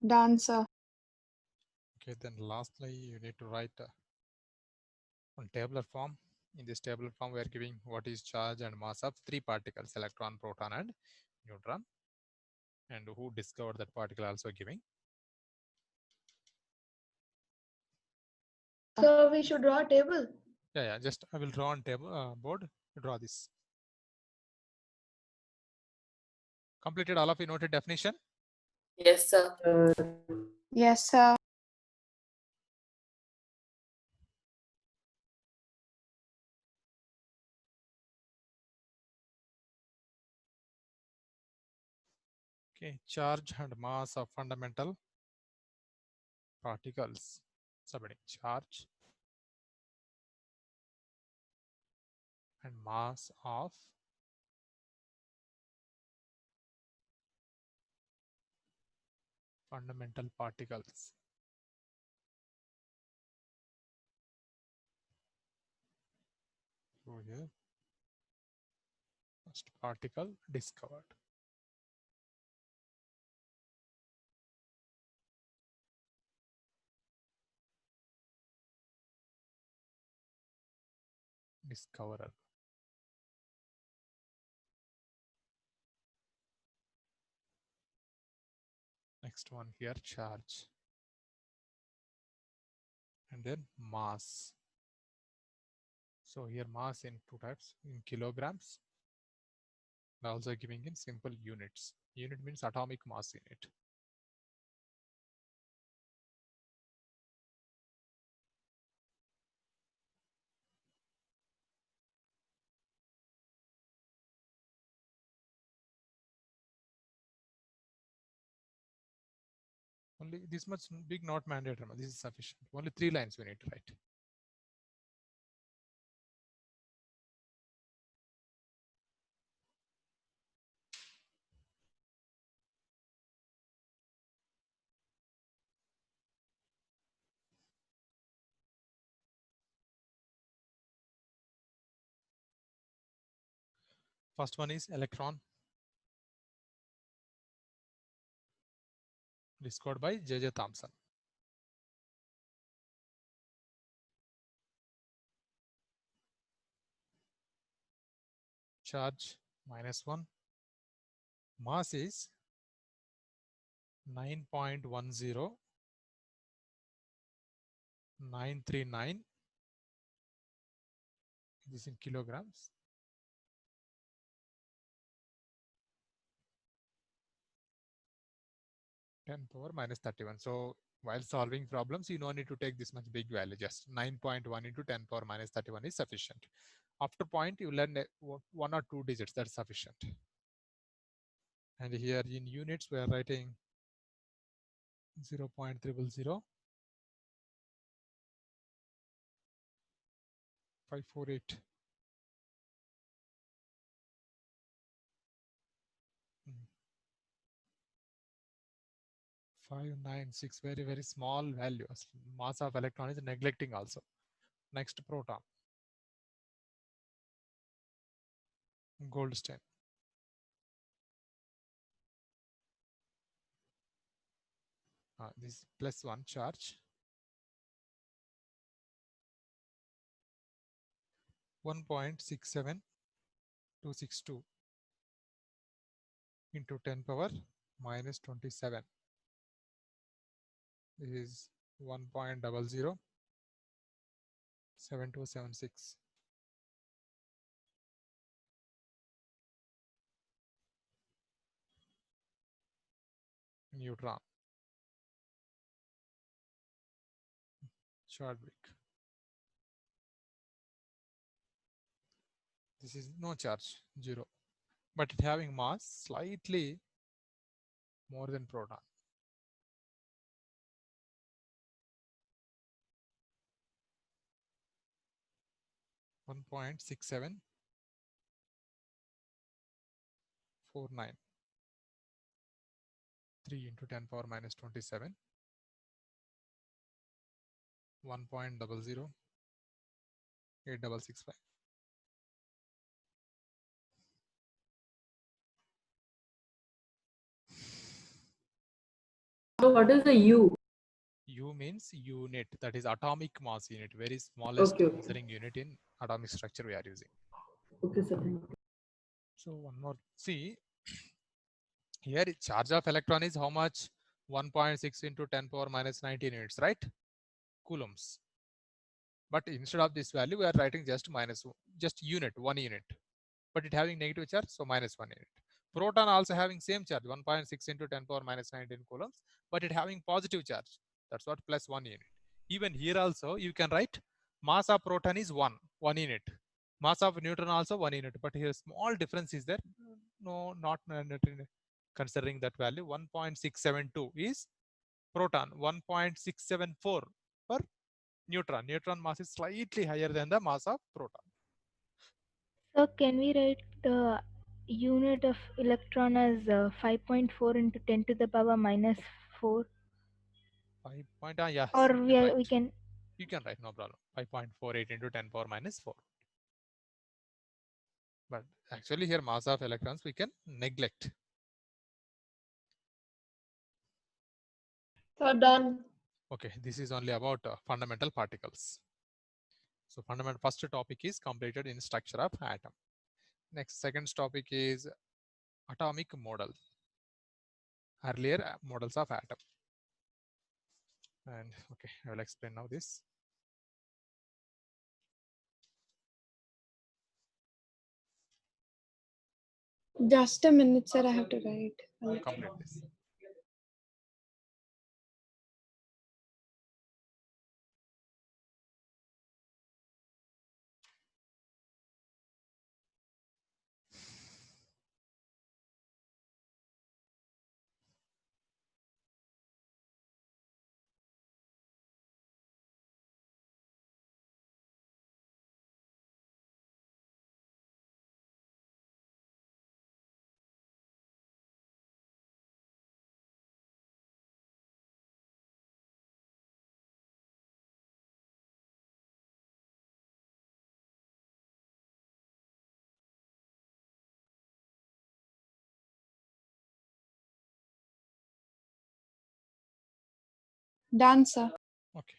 Done, sir. Okay, then lastly, you need to write on tabular form. In this tabular form, we are giving what is charge and mass of 3 particles, electron, proton, and neutron. And who discovered that particle also giving. So we should draw a table. Yeah. Just I will draw on table board. Draw this. Completed. All of you noted definition. Yes, sir. Yes, sir. Okay. Charge and mass of fundamental particles. Subheading charge and mass of fundamental particles. So here, first particle discovered. Discoverer. Next one here, charge. And then mass. So here mass in two types, in kilograms. Also giving in simple units. Unit means atomic mass unit. Only this much big, not mandatory. This is sufficient. Only 3 lines we need to write. First one is electron. Discovered by J.J. Thomson. Charge -1. Mass is 9.10939. This in kilograms. (10⁻31). So while solving problems, you no need to take this much big value. Just 9.1 into 10⁻31 is sufficient. After point, you learn 1 or 2 digits. That's sufficient. And here in units, we are writing 0.0000548. .596. 596, very, very small values. Mass of electron is neglecting also. Next, proton. Goldstein. This +1 charge. 1.67262 into 10⁻⁻27. This is 1.007276. Neutron. Chadwick. This is no charge, 0. But it having mass slightly more than proton. .6749. 3 into 10⁻⁻27. 1.008665. So what is the U? U means unit, that is atomic mass unit, very smallest measuring unit in atomic structure we are using. Okay, sir. Thank you. So one more, see, here charge of electron is how much? 1.6 into 10⁻⁻19 units, right? Coulombs. But instead of this value, we are writing just just unit, 1 unit. But it having negative charge, so -1 unit. Proton also having same charge, 1.6 into 10 power minus 19 coulombs, but it having positive charge. That's what +1 unit. Even here also, you can write mass of proton is 1 unit. Mass of neutron also 1 unit. But here small difference is there. No, not considering that value. 1.672 is proton, 1.674 per neutron. Neutron mass is slightly higher than the mass of proton. So can we write the unit of electron as 5.4 into 10 to the power minus 4? 5 point, yes, Or you we can are, write. we can. You can write, no problem. 5.48 into 10 power minus 4. But actually here mass of electrons we can neglect. So done. Okay, this is only about fundamental particles. So fundamental first topic is completed in structure of atom. Next, second topic is atomic model. Earlier models of atom. And okay, I will explain now this. Just a minute, sir. I have to write. I'll- Complete this. Done, sir. Okay.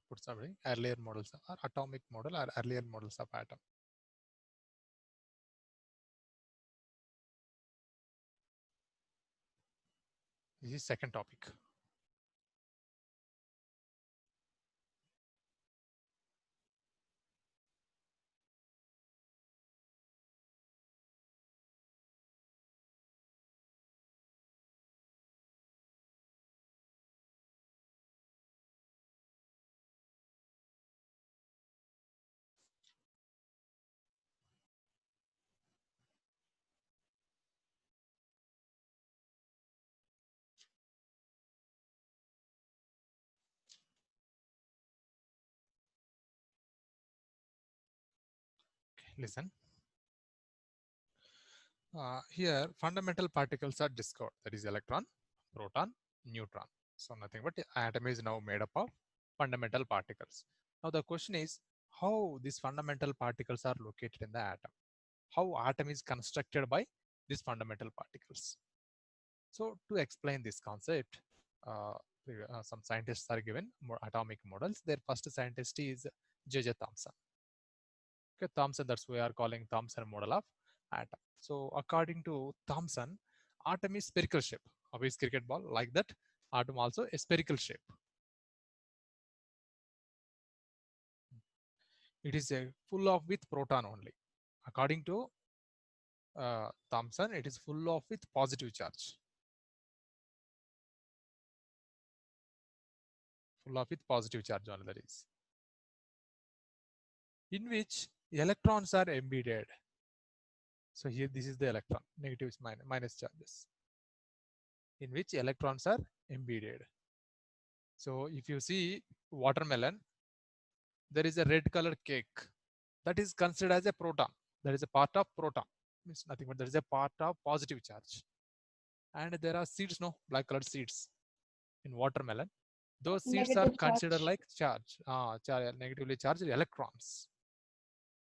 Put something earlier models or atomic model or earlier models of atom. This is second topic. Okay, listen. Here fundamental particles are discovered, that is electron, proton, neutron. So nothing but the atom is now made up of fundamental particles. Now the question is how these fundamental particles are located in the atom, how atom is constructed by these fundamental particles. So to explain this concept, some scientists are given more atomic models. Their first scientist is J.J. Thomson. Okay, Thomson, that's we are calling Thomson model of atom. So according to Thomson, atom is spherical shape. How is cricket ball? Like that, atom also a spherical shape. It is a full of with proton only. According to Thomson, it is full of with positive charge. Full of with positive charge only, that is. In which electrons are embedded. So here this is the electron, negative is minus charges. In which electrons are embedded. So if you see watermelon, there is a red color cake that is considered as a proton. That is a part of proton. Means nothing but there is a part of positive charge. And there are seeds, no, black colored seeds in watermelon. Those seeds are Negative considered charge. like negatively charged electrons.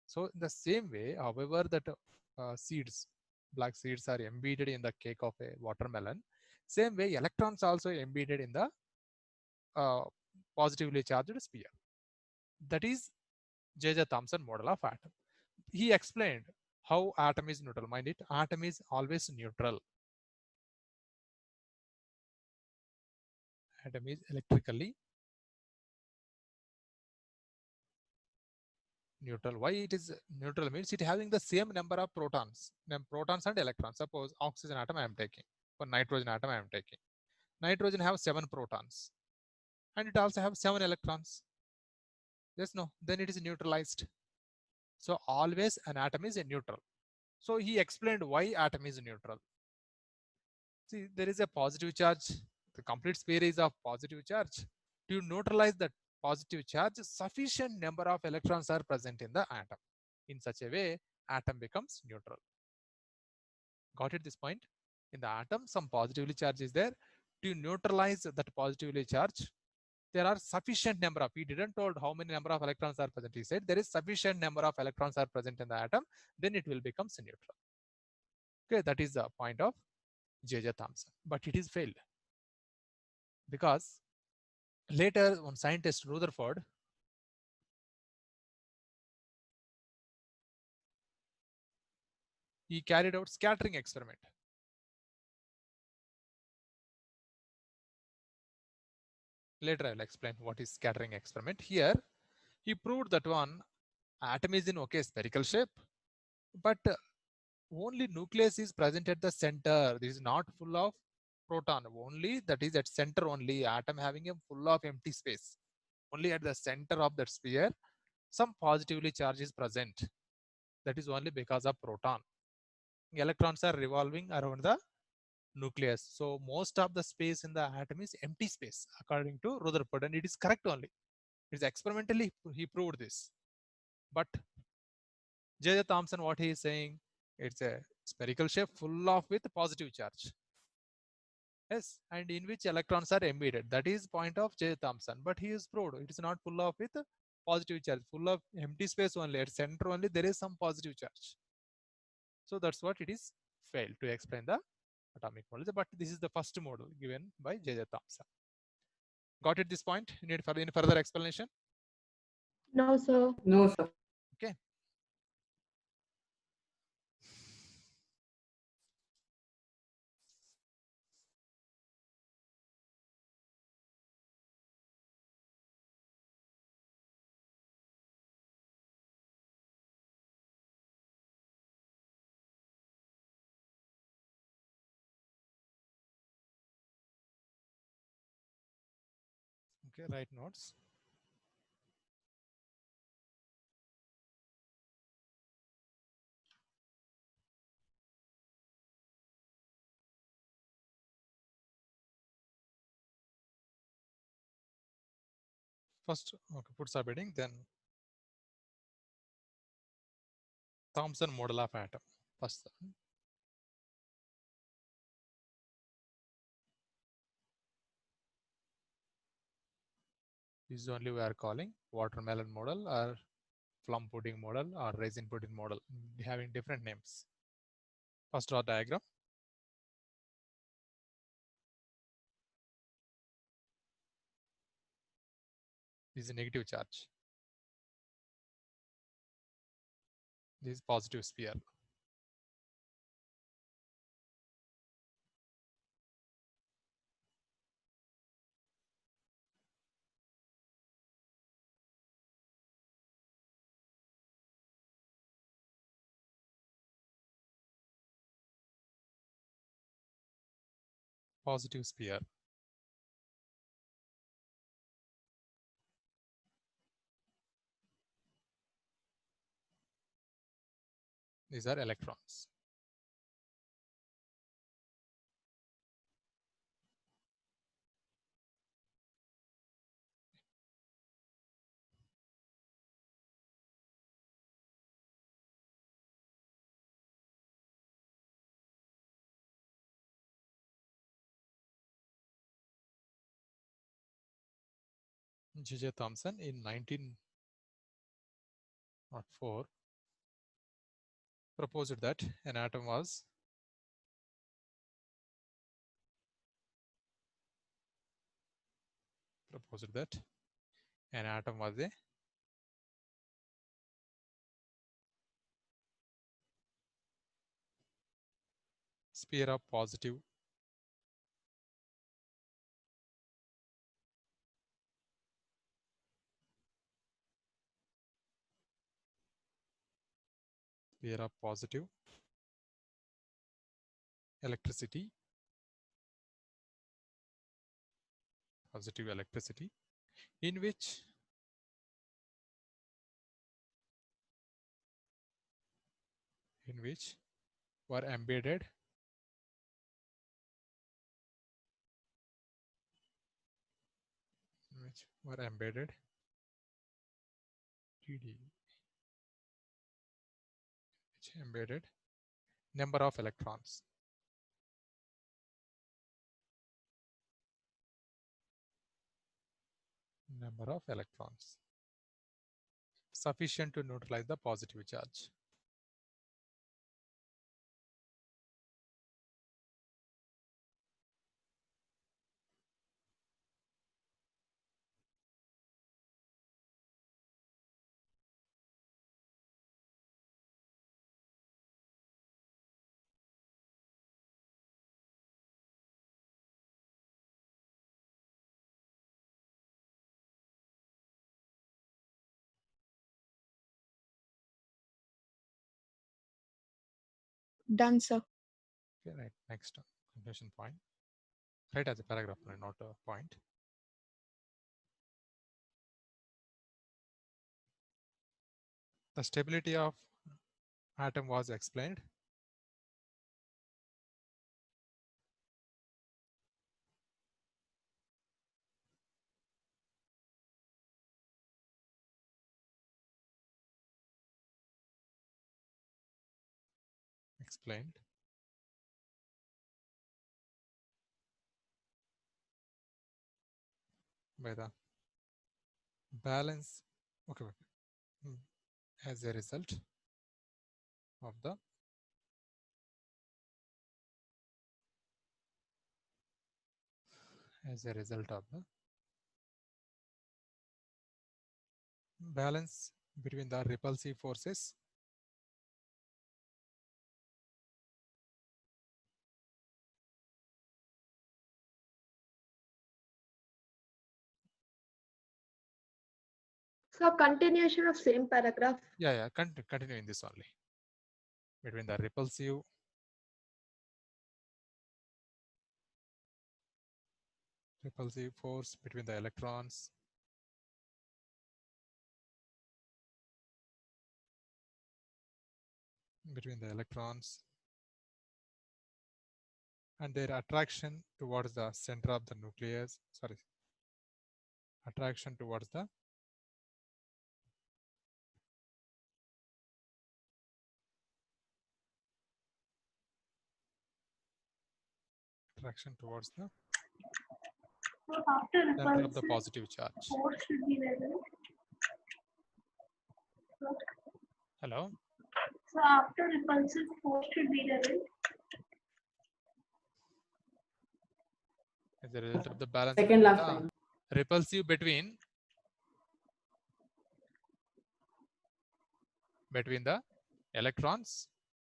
So in the same way, however, that seeds, black seeds are embedded in the cake of a watermelon, same way electrons also embedded in the positively charged sphere. That is J.J. Thomson model of atom. He explained how atom is neutral. Mind it, atom is always neutral. Atom is electrically neutral. Why it is neutral means it having the same number of protons and electrons. Suppose oxygen atom I am taking, or nitrogen atom I am taking. Nitrogen have 7 protons and it also have 7 electrons. Yes, no, then it is neutralized. So always an atom is a neutral. So he explained why atom is neutral. See, there is a positive charge. The complete sphere is of positive charge. To neutralize that positive charge, sufficient number of electrons are present in the atom. In such a way, atom becomes neutral. Got it this point? In the atom, some positively charge is there. To neutralize that positively charge, there are sufficient number of, he didn't told how many number of electrons are present. He said there is sufficient number of electrons are present in the atom, then it will become neutral. Okay, that is the point of J.J. Thomson. But it is failed because later one scientist Rutherford he carried out scattering experiment. Later I will explain what is scattering experiment. Here he proved that one atom is in okay spherical shape, but only nucleus is present at the center. This is not full of proton. Only that is at center only. Atom having a full of empty space. Only at the center of that sphere, some positively charge is present. That is only because of proton. Electrons are revolving around the nucleus. So most of the space in the atom is empty space according to Rutherford, and it is correct only. It is experimentally he proved this. But J.J. Thomson, what he is saying, it's a spherical shape full of with positive charge. Yes, and in which electrons are embedded. That is point of J. Thomson. But he is proved it is not full of with positive charge, full of empty space only. At center only there is some positive charge. So that's what it is failed to explain the atomic model. But this is the first model given by J.J. Thomson. Got it this point? You need any further explanation? No, sir. No, sir. Okay. Okay, write notes. First, okay, put subheading, then Thomson model of atom. First, this is only we are calling watermelon model or plum pudding model or raisin pudding model, having different names. First, draw diagram. This is a negative charge. This is positive sphere. Positive sphere. These are electrons. J.J. Thomson in 1904 proposed that an atom was a sphere of positive electricity, in which were embedded number of electrons. Sufficient to neutralize the positive charge. Done, sir. Okay, right. Next conclusion point. Write as a paragraph, not a point. The stability of atom was explained. By the balance, as a result of the balance between the repulsive forces So continuation of same paragraph. Continue in this only. Between the repulsive force between the electrons and their attraction towards the center of the nucleus. Attraction towards the So after center of the repulsive positive charge. force should be present. Hello? So after repulsive force should be present. As a result of the balance Second between last the line. repulsive between the electrons,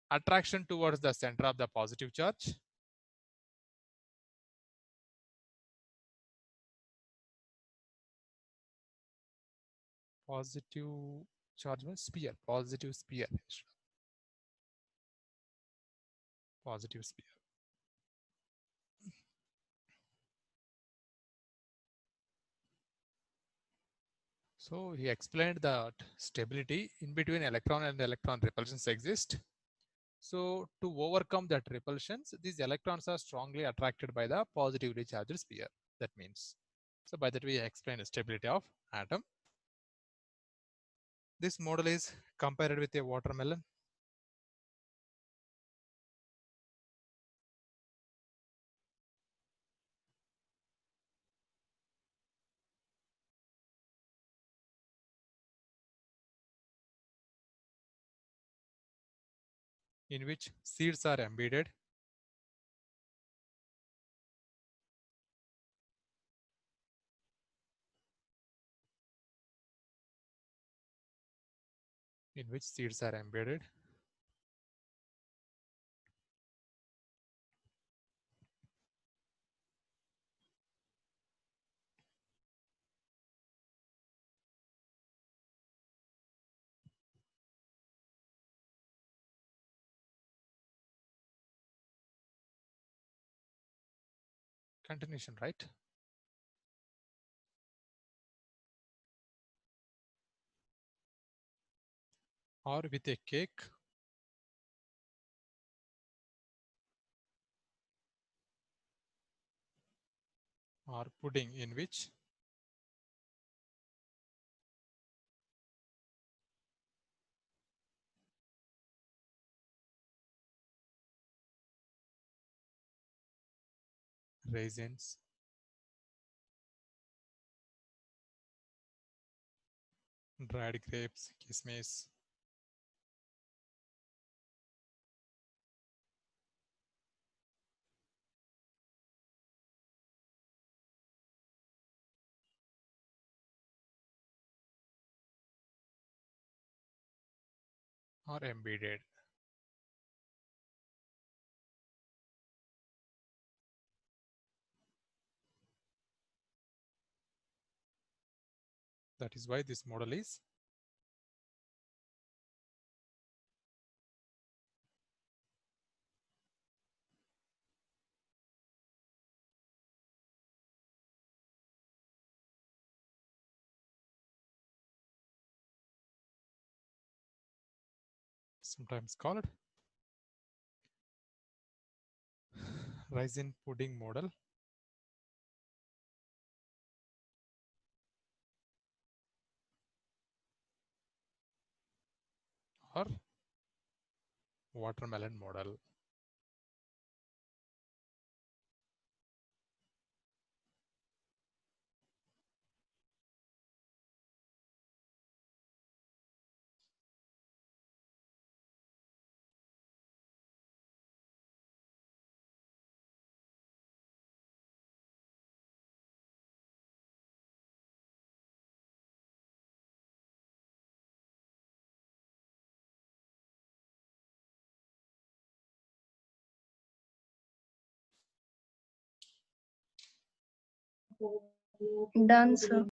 attraction towards the center of the positive charge, positive sphere. So he explained that stability in between electron and electron repulsions exist. So to overcome that repulsions, these electrons are strongly attracted by the positively charged sphere. That means, so by that we explain the stability of atom. This model is compared with a watermelon. in which seeds are embedded, in which seeds are embedded continuation, right? Or with a cake or pudding in which raisins, dried grapes, kismis, are embedded. That is why this model is sometimes called raisin pudding model or watermelon model. Done, sir.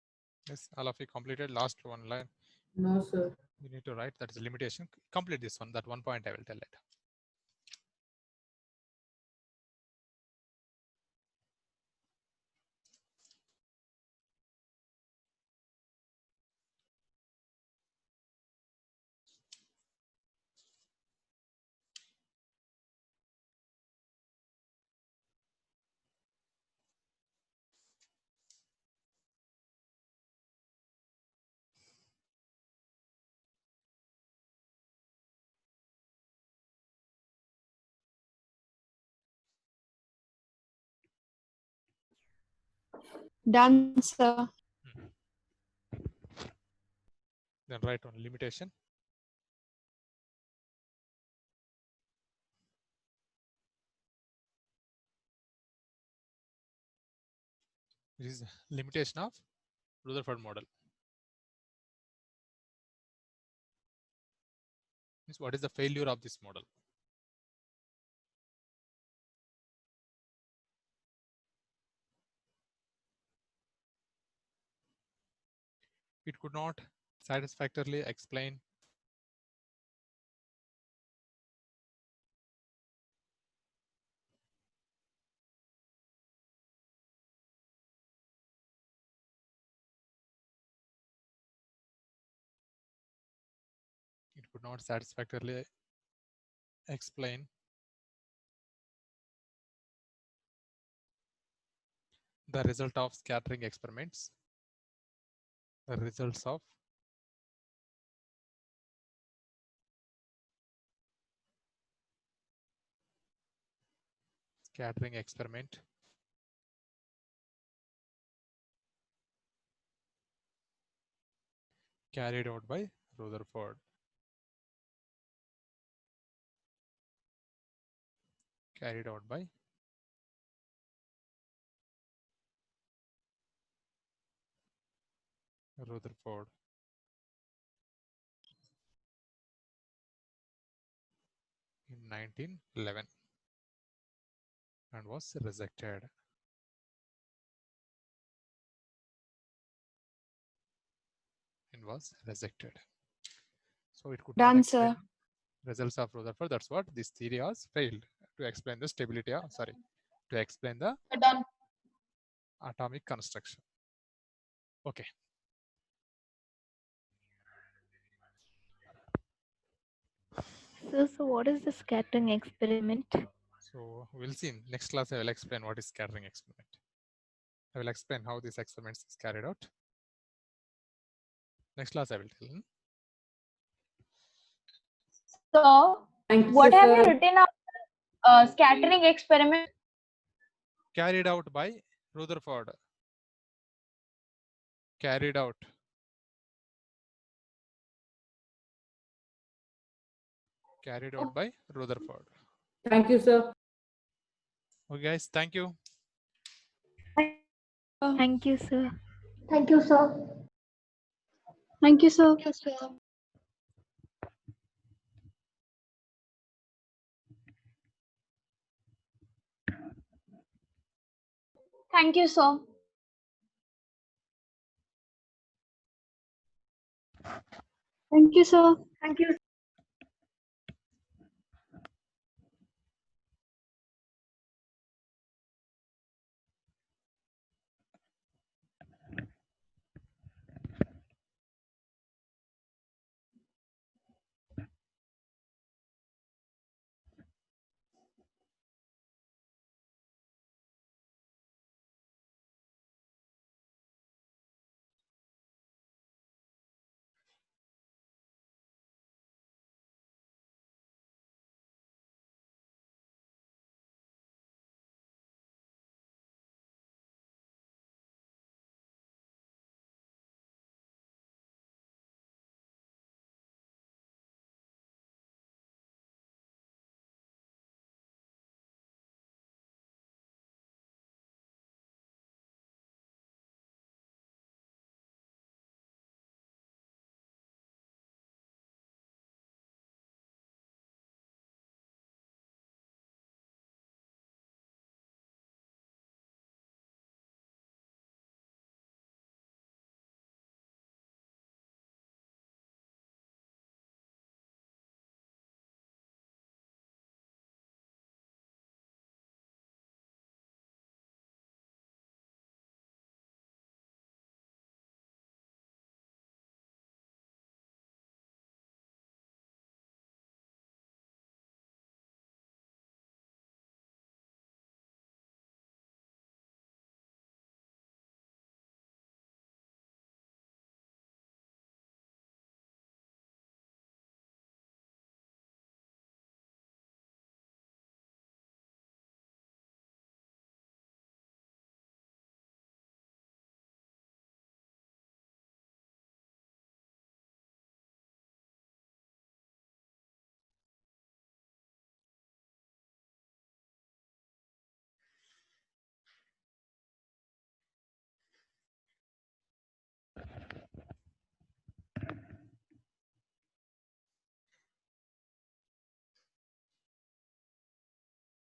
Yes, all of you completed last one line. No, sir. You need to write that is a limitation. Complete this one. That 1 point I will tell later. Done, sir. Then write on limitation. This is limitation of Rutherford model. Means what is the failure of this model? It could not satisfactorily explain explain the result of scattering experiments, the results of scattering experiment carried out by Rutherford. carried out by Rutherford. In 1911 and was rejected. So it could not Done, explain sir. results of Rutherford. That's what this theory has failed to explain the stability. To explain the Done. atomic construction. Okay. So what is the scattering experiment? So we'll see in next class. I will explain what is scattering experiment. I will explain how this experiment is carried out. Next class I will tell. So, Thank you, what have you sir. written out scattering experiment? Carried out by Rutherford. Carried out. Carried out by Rutherford. Thank you, sir. Okay, guys. Thank you. Thank you, sir. Thank you, sir. Thank you, sir. Yes, sir. Thank you, sir. Thank you, sir. Thank you.